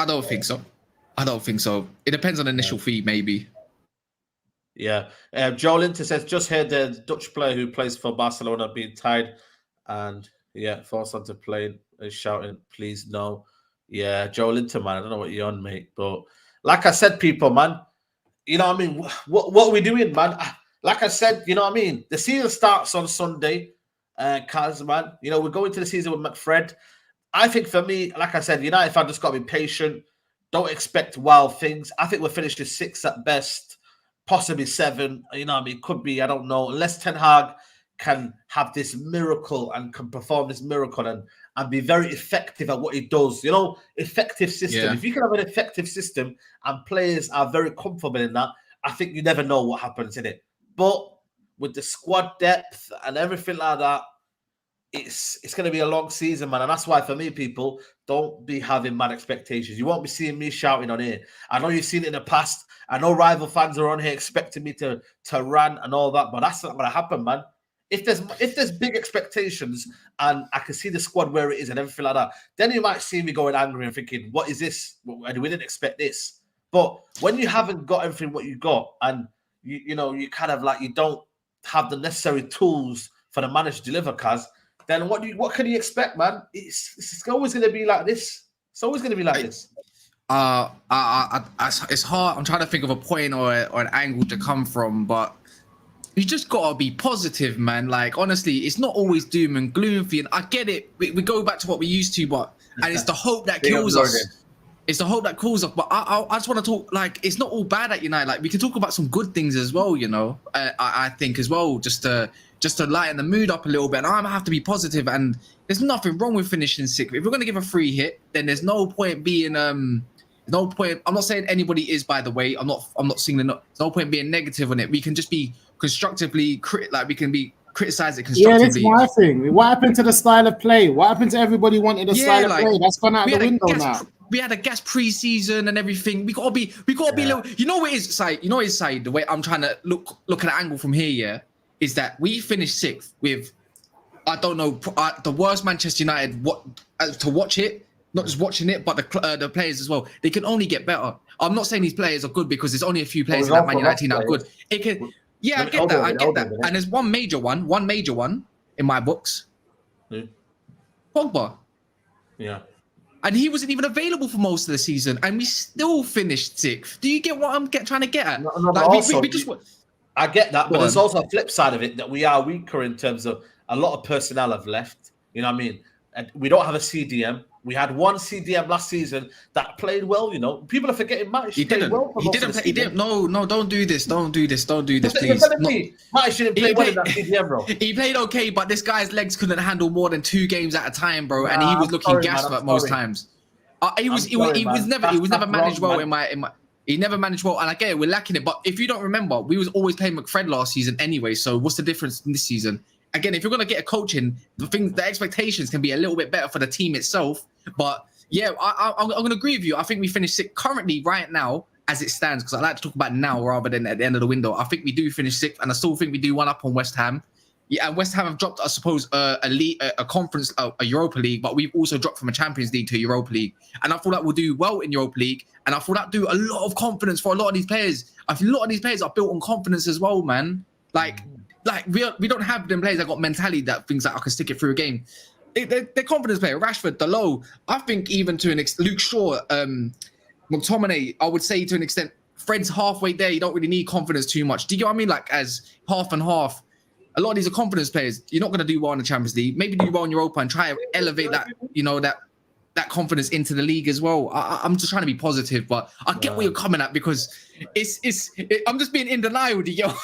don't think so. It depends on the initial fee, maybe. Yeah. Joe Linton says, just heard the Dutch player who plays for Barcelona being tied and, forced onto playing is shouting, please, no. Yeah, Joe Linton, man, I don't know what you're on, mate. But like I said, people, man, you know what I mean? What are we doing, man? Like I said, you know what I mean? The season starts on Sunday, Kaz, man. We're going to the season with McFred. I think for me, like I said, United fan just got to be patient. Don't expect wild things. I think we'll finish to 6 at best, possibly 7. You know what I mean? Could be, I don't know. Unless Ten Hag can have this miracle and can perform this miracle and be very effective at what he does. You know, effective system. Yeah. If you can have an effective system and players are very comfortable in that, I think you never know what happens in it. But with the squad depth and everything like that, it's going to be a long season, man. And that's why, for me, people, don't be having mad expectations. You won't be seeing me shouting on here. I know you've seen it in the past. I know rival fans are on here expecting me to rant and all that, but that's not going to happen, man. If there's big expectations and I can see the squad where it is and everything like that, then you might see me going angry and thinking, what is this? And we didn't expect this. But when you haven't got everything what you got and you know, you kind of like, you don't have the necessary tools for the manager to deliver, Kaz, then what can you expect, man? It's always going to be like this. It's always going to be like this. It's hard. I'm trying to think of a point or an angle to come from, but you just gotta be positive, man. Like, honestly, it's not always doom and gloom for you. And I get it. We go back to what we used to, and it's the hope that kills us. It's the hope that kills us. But I just want to talk, like, it's not all bad at United. Like, we can talk about some good things as well, you know. I think as well, just to lighten the mood up a little bit. And I'm gonna have to be positive. And there's nothing wrong with finishing sixth. If we're gonna give a free hit, then there's no point being no point. I'm not saying anybody is, by the way. I'm not saying there's no point being negative on it. We can just be constructively we can be criticize it constructively. Yeah, that's my thing. What happened to the style of play? What happened to everybody wanting the style of play? That's gone out the window now. We had a gas pre-season and everything. We gotta be a little. You know what it is, Said? You know what it is, Said? The way I'm trying to look at the angle from here, yeah, is that we finished sixth with, I don't know, the worst Manchester United. To watch it, not just watching it, but the players as well. They can only get better. I'm not saying these players are good because there's only a few players in that Man United team that are good. It can. Yeah, I get that. And there's one major one in my books. Pogba. Yeah. And he wasn't even available for most of the season, and we still finished sixth. Do you get what I'm trying to get at? No, like, I get that, but there's also a flip side of it that we are weaker in terms of a lot of personnel have left. You know what I mean? And we don't have a CDM. We had one CDM last season that played well, you know. People are forgetting Matt. He didn't. He didn't. No, don't do this. Don't do this, please. Matt shouldn't play well in that CDM, bro. He played okay, but this guy's legs couldn't handle more than 2 games at a time, bro. And he was looking gassed at most times. He was never managed well in my. He never managed well, and I get it, we're lacking it. But if you don't remember, we was always playing McFred last season anyway. So what's the difference in this season? Again, if you're gonna get a coaching, the expectations can be a little bit better for the team itself. But yeah, I'm gonna agree with you. I think we finished sixth currently right now as it stands, because I like to talk about now rather than at the end of the window. I think we do finish sixth, and I still think we do one up on West Ham. Yeah, and West Ham have dropped, I suppose, a conference, a Europa League, but we've also dropped from a Champions League to a Europa League. And I feel like we'll do well in Europa League, and I feel that do a lot of confidence for a lot of these players. I feel a lot of these players are built on confidence as well, man. Like we don't have them players that got mentality that things like I can stick it through a game. They're confidence player. Rashford, Delo, I think even to an extent, Luke Shaw, McTominay, I would say to an extent, Fred's halfway there. You don't really need confidence too much. Do you get what I mean? Like as half and half. A lot of these are confidence players. You're not going to do well in the Champions League. Maybe do well in Europa and try and elevate that, you know, that confidence into the league as well. I'm just trying to be positive, but I get where you're coming at because I'm just being in denial. You are.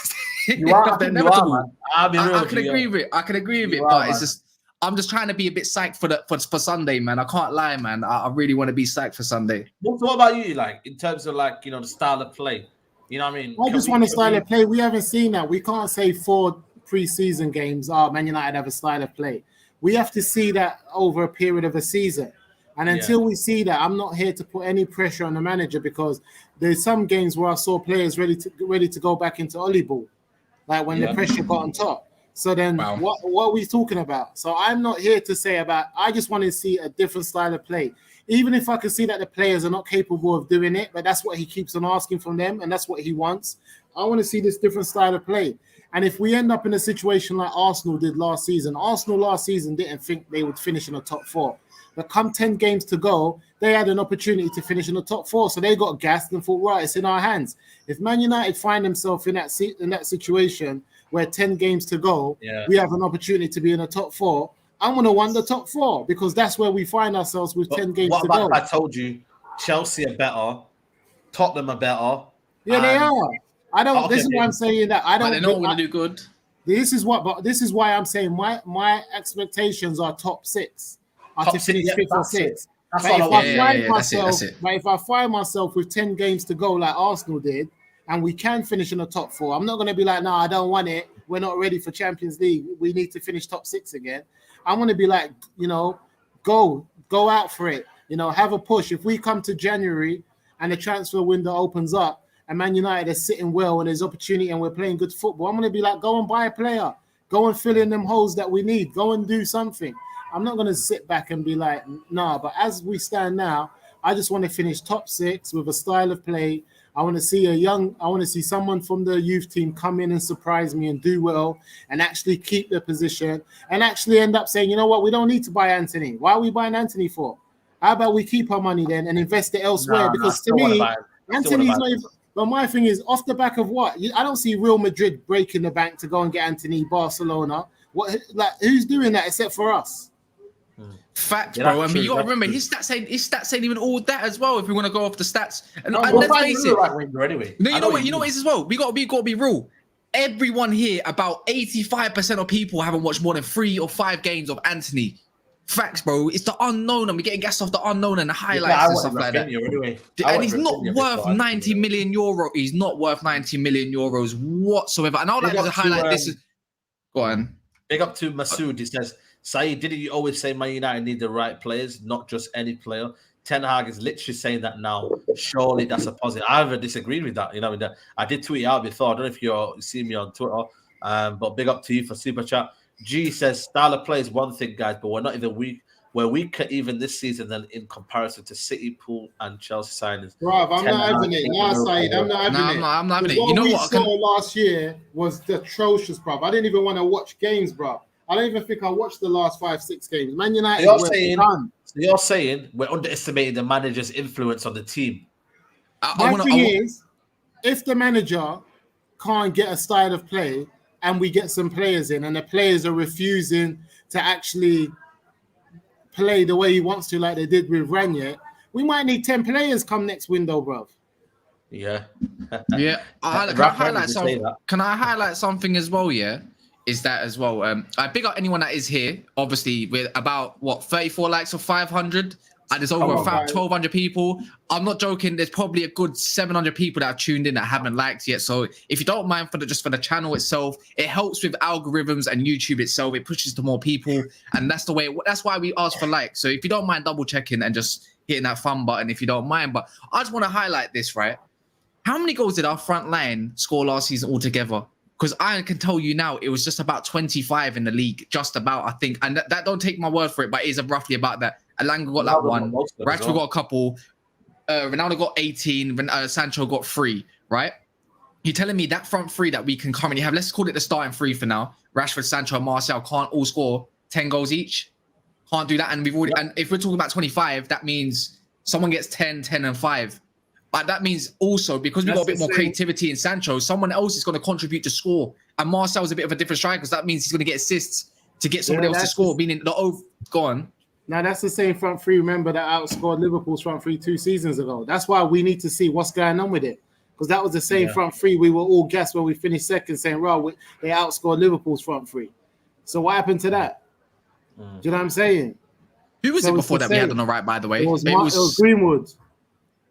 I can agree with it. But it's just I'm just trying to be a bit psyched for Sunday, man. I can't lie, man. I really want to be psyched for Sunday. What about you, like in terms of like, you know, the style of play? You know what I mean? I just want a style of play. We haven't seen that. We can't say 4 pre-season games, Man United have a style of play. We have to see that over a period of a season. And until we see that, I'm not here to put any pressure on the manager because there's some games where I saw players ready to go back into Ollie ball, like when the pressure got on top. So then what are we talking about? So I'm not here to say I just want to see a different style of play. Even if I can see that the players are not capable of doing it, but that's what he keeps on asking from them, and that's what he wants. I want to see this different style of play. And if we end up in a situation like Arsenal did last season didn't think they would finish in the top 4. But come 10 games to go, they had an opportunity to finish in the top 4. So they got gassed and thought, right, it's in our hands. If Man United find themselves in that situation where 10 games to go, we have an opportunity to be in the top 4, I'm going to want the top 4 because that's where we find ourselves with 10 games to go. I told you, Chelsea are better, Tottenham are better. Yeah, they are. I don't. Okay, this is why I'm saying that I don't. They're not going to do good. This is why I'm saying my expectations are top 6. are to finish 5th or 6th. That's but all if I find myself with 10 games to go like Arsenal did, and we can finish in the top 4, I'm not going to be like, no, I don't want it. We're not ready for Champions League. We need to finish top 6 again. I'm going to be like, go out for it. Have a push. If we come to January and the transfer window opens up and Man United is sitting well and there's opportunity and we're playing good football, I'm going to be like, go and buy a player. Go and fill in them holes that we need. Go and do something. I'm not going to sit back and be like, nah. But as we stand now, I just want to finish top 6 with a style of play. I want to see someone from the youth team come in and surprise me and do well and actually keep the position and actually end up saying, you know what, we don't need to buy Anthony. Why are we buying Anthony for? How about we keep our money then and invest it elsewhere? Because to me, Anthony's not even. But my thing is, off the back of what? I don't see Real Madrid breaking the bank to go and get Anthony, Barcelona. Who's doing that except for us? Facts, bro. I mean, you got to remember, his stats ain't even all that as well. If we want to go off the stats, and let's face it. Anyway. No, you know what it is as well. We got to be real. Everyone here, about 85% of people haven't watched more than 3 or 5 games of Anthony. Facts, bro. It's the unknown, and we're getting gassed off the unknown and the highlights and stuff like that. Anyway. And he's not worth 90 million euro. He's not worth 90 million euros whatsoever. And I would like to highlight this. Go on. Big up to Masood. He says, Saeed, didn't you always say Man United need the right players, not just any player? Ten Hag is literally saying that now. Surely that's a positive. I haven't disagreed with that. I did tweet it out before. I don't know if you see me on Twitter, but big up to you for Super Chat. G says, style of play is one thing, guys, but we're not even weak. We're weaker even this season than in comparison to City, Pool, and Chelsea signings. Bruv, I'm not having it. No, Saeed, I'm not having it. I'm not having it. What we saw last year was atrocious, bruv. I didn't even want to watch games, bruv. I don't even think I watched the last 5-6 games. Man United you're saying we're underestimating the manager's influence on the team. My thing is, if the manager can't get a style of play and we get some players in and the players are refusing to actually play the way he wants to, like they did with Ranier, we might need 10 players come next window, bruv. Yeah. Yeah. Can I highlight something as well, yeah? Is that as well? I big up anyone that is here. Obviously, with about 34 likes of 500, and there's over 1,200 people. I'm not joking. There's probably a good 700 people that have tuned in that haven't liked yet. So if you don't mind for the channel itself, it helps with algorithms and YouTube itself. It pushes to more people, and that's the way. That's why we ask for likes. So if you don't mind double checking and just hitting that thumb button, if you don't mind. But I just want to highlight this, right? How many goals did our front line score last season altogether? Because I can tell you now, it was just about 25 in the league, just about, I think. And that don't take my word for it, but it is roughly about that. Alanga got that one. Rashford got a couple. Ronaldo got 18. Sancho got 3, right? You're telling me that front 3 that we can currently have, let's call it the starting 3 for now. Rashford, Sancho, and Martial can't all score 10 goals each. Can't do that. And and if we're talking about 25, that means someone gets 10, 10, and 5. But that means also, because we've got a bit more creativity in Sancho, someone else is going to contribute to score. And Marcel's a bit of a different striker, because that means he's going to get assists to get somebody else to score, meaning go on. Now, that's the same front 3, remember, that outscored Liverpool's front 3 2 seasons ago. That's why we need to see what's going on with it. Because that was the same front 3 we were all gassed when we finished second, saying, well, they outscored Liverpool's front 3. So what happened to that? Do you know what I'm saying? Who was it before that we had on the right, by the way? It was Greenwood.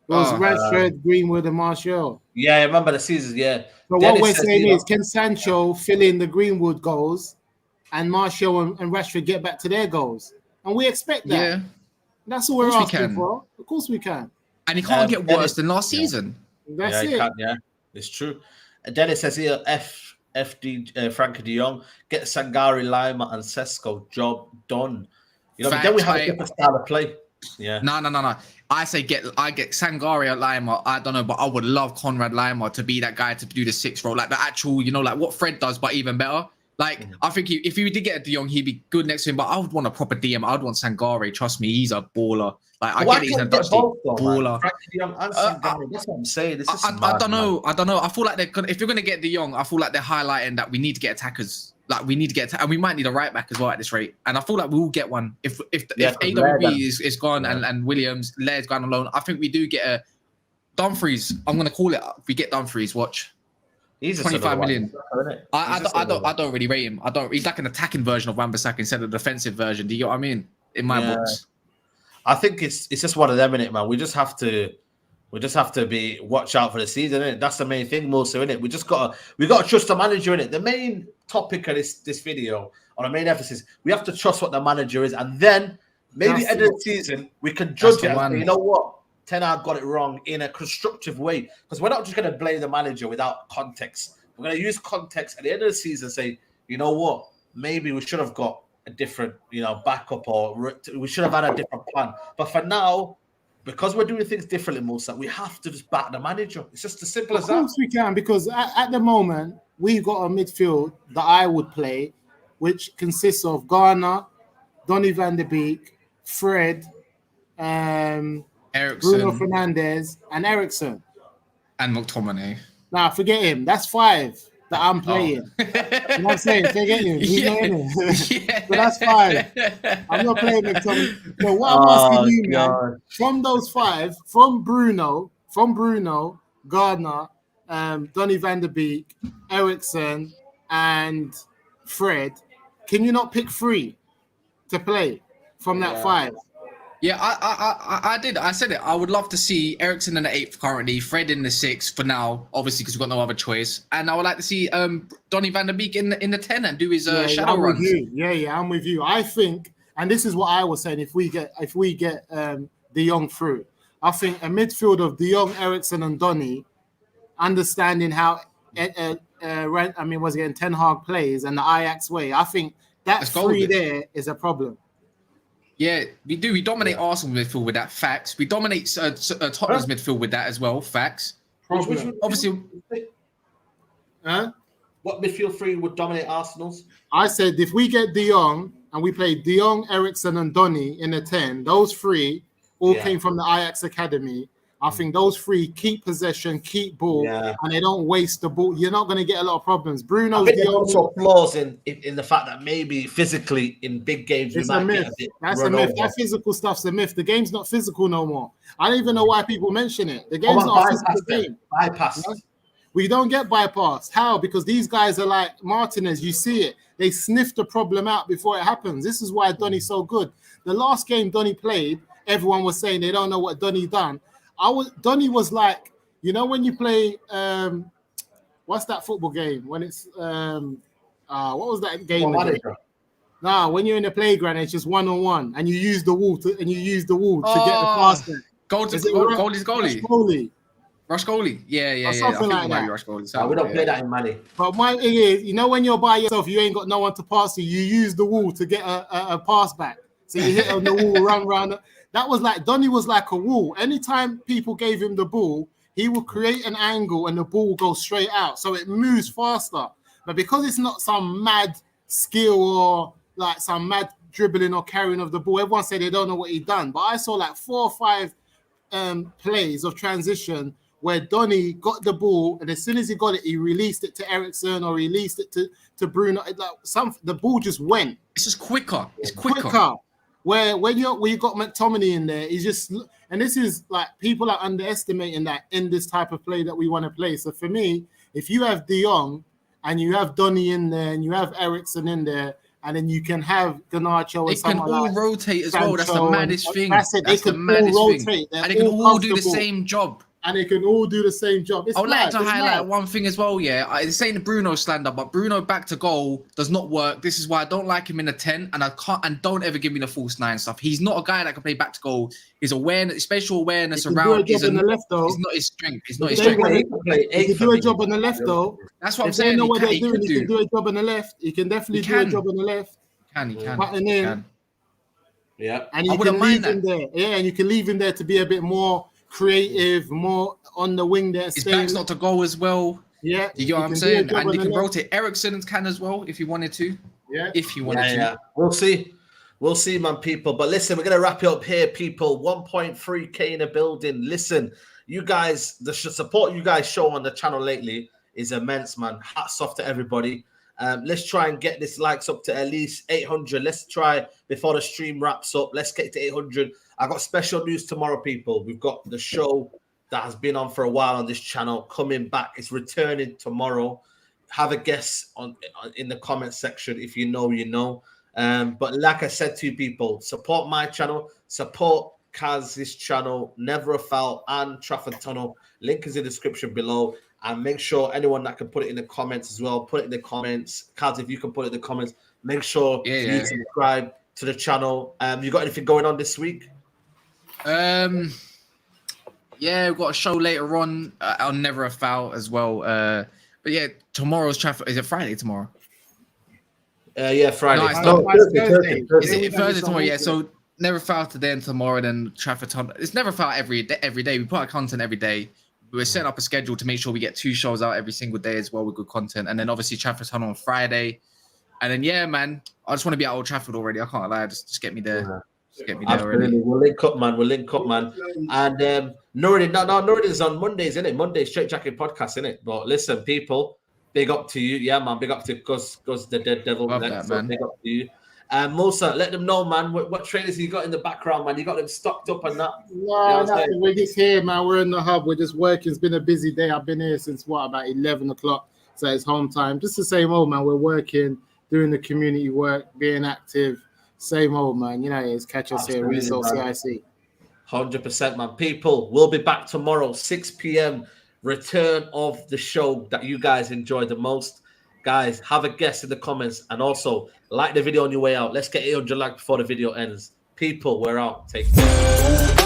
It was Rashford, Greenwood, and Martial. Yeah, I remember the seasons, yeah. So what we're saying is, can Sancho fill in the Greenwood goals and Martial and Rashford get back to their goals? And we expect that. Yeah. That's all we're asking for. Of course we can. And he can't get worse than last season. That's it. It's true. And then it says here, Frankie de Jong, get Sangari, Lima, and Sesko, job done. Then we have a different style of play. Yeah. No. I get Sangari at Lima. I don't know, but I would love Conrad Lima to be that guy to do the 6 role, like the actual, like what Fred does, but even better. Like, I think if he did get a De Jong, he'd be good next to him. But I would want a proper DM. I would want Sangare. Trust me, he's a baller. Like, I get it, he's a Dutch baller. De Jong and Sangare. That's what I'm saying. I don't know. I feel like if you're gonna get De Jong, I feel like they're highlighting that we need to get attackers. Like, we need to get, and we might need a right back as well at this rate. And I feel like we will get one if AWB is gone and Williams, Laird's gone on loan. I think we do get a Dumfries. I'm gonna call it. We get Dumfries. Watch. He's 25 million. I don't really rate him. He's like an attacking version of Wan-Bissaka instead of a defensive version. Do you get what I mean? in my books. I think it's just one of them, innit, man. We just have to be watch out for the season, innit? That's the main thing, Mussa, innit? We gotta trust the manager, innit? The main topic of this video, or the main emphasis, we have to trust what the manager is, and then maybe at the end of the season we can judge it and say, you know what, Ten Hag got it wrong in a constructive way, because we're not just gonna blame the manager without context. We're gonna use context at the end of the season, say, you know what, maybe we should have got a different, backup, or we should have had a different plan. But for now, because we're doing things differently, Mussa, we have to just back the manager. It's just as simple as that. Of course we can, because at the moment, we've got a midfield that I would play, which consists of Garner, Donny van de Beek, Fred, Bruno Fernandes, and Ericsson. And McTominay. Nah, forget him. That's 5 that I'm playing. You know what I'm saying? Forget him. He's not in it. So that's 5. I'm not playing McTominay. So what I'm asking you, man, from those 5, from Bruno, Gardner, Donny van de Beek, Ericsson, and Fred, can you not pick 3 to play from that 5? Yeah, I did. I said it. I would love to see Ericsson in the 8th currently, Fred in the 6th for now, obviously, because we've got no other choice. And I would like to see Donny van de Beek in the 10 and do his shadow runs. Yeah, I'm with you. I think, and this is what I was saying, if we get De Jong through, I think a midfield of De Jong, Ericsson, and Donny, understanding how Ten Hag plays and the Ajax way, I think that 3 there is a problem. Yeah, we do. We dominate Arsenal midfield with that. Facts. We dominate Tottenham's midfield with that as well. Facts. Obviously. What midfield 3 would dominate Arsenal's? I said if we get De Jong and we play De Jong, Ericsson, and Donny in the 10, those 3 all came from the Ajax Academy. I think those 3 keep possession, keep ball, and they don't waste the ball. You're not going to get a lot of problems. Bruno's the also flaws in the fact that maybe physically in big games it's a myth. That's a myth. That physical stuff's a myth. The game's not physical no more. I don't even know why people mention it. The game's not a physical game. Bypass. We don't get bypassed. How? Because these guys are like Martinez. You see it. They sniff the problem out before it happens. This is why Donny's so good. The last game Donny played, everyone was saying they don't know what Donny done. Donny was like, when you play what's that football game? When it's what was that game? When you're in the playground, it's just 1-on-1, and you use the wall to get the pass back. Goalie. Rush goalie. Yeah. Something like that. Rush goalie. We don't play that in money. But my thing is, when you're by yourself, you ain't got no one to pass to. You use the wall to get a pass back. So you hit on the wall, run around. That was like Donny was like a wall. Anytime people gave him the ball, he would create an angle and the ball would go straight out. So it moves faster. But because it's not some mad skill or like some mad dribbling or carrying of the ball, everyone said they don't know what he done. But I saw like 4 or 5 plays of transition where Donny got the ball, and as soon as he got it, he released it to Ericsson or released it to Bruno. The ball just went. It's just quicker. It's quicker. Where when you got McTominay in there, he's just, and this is like people are underestimating that in this type of play that we want to play. So for me, if you have De Jong and you have Donny in there and you have Ericsson in there, and then you can have Garnacho and someone all rotate as well. That's the maddest thing. That's it. They can all rotate, and they can all do the same job. And they can all do the same job. I would like to highlight one thing as well, It's saying the Bruno slander, but Bruno back to goal does not work. This is why I don't like him in the 10, and don't ever give me the false 9 stuff. He's not a guy that can play back to goal. His awareness, spatial awareness around is not his strength. It's not his strength. He can do a job on the left, though. That's what I'm saying. He can do a job on the left. He can definitely do a job on the left. He can. Button in. Yeah. And you can leave him there. Yeah, and you can leave him there to be a bit more creative, more on the wing there. His back's not to go as well. Yeah. You get what I'm saying? And you can rotate. Ericsson can as well if you wanted to. Yeah. If you wanted to. Yeah. We'll see, man, people. But listen, we're going to wrap it up here, people. 1.3K in a building. Listen, you guys, the support you guys show on the channel lately is immense, man. Hats off to everybody. Let's try and get this likes up to at least 800. Let's try before the stream wraps up. Let's get to 800. I got special news tomorrow, people. We've got the show that has been on for a while on this channel coming back. It's returning tomorrow. Have a guess in the comment section. If you know, you know. But like I said to you people, support my channel, support Kaz's channel, Never a Foul and Trafford Tunnel. Link is in the description below. And make sure anyone that can put it in the comments as well, put it in the comments. Kaz, if you can put it in the comments, make sure you subscribe to the channel. You got anything going on this week? Yeah, we've got a show later on Never a Foul as well. But yeah, tomorrow's Trafford. Is it Friday tomorrow? Yeah, Friday. No, it's not. Thursday. Is it Thursday tomorrow? Yeah, so Never Foul today and tomorrow, then Trafford Tunnel. It's Never Foul every day. We put out content every day. We're setting up a schedule to make sure we get 2 shows out every single day as well with good content. And then obviously Trafford Tunnel on Friday. And then, yeah, man, I just want to be at Old Trafford already. I can't lie. Just get me there. Just get me there already. We'll link up, man. And Nuruddin is on Mondays, isn't it? Monday Straight Jacket podcast, isn't it? But listen, people, big up to you. Yeah, man. Big up to Gus the Dead Devil. Love that, man. Big up to you. Mussa, let them know, man. What trailers you got in the background, man? You got them stocked up and that? No, we're just here, man. We're in the hub. We're just working. It's been a busy day. I've been here since about 11 o'clock. So it's home time. Just the same old, man. We're working, doing the community work, being active. Same old, man. You know, it's catch us here, Resource CIC. 100%, man. People, we'll be back tomorrow, 6 p.m. Return of the show that you guys enjoy the most. Guys, have a guess in the comments and also like the video on your way out. Let's get 800 likes before the video ends. People, we're out. Take care.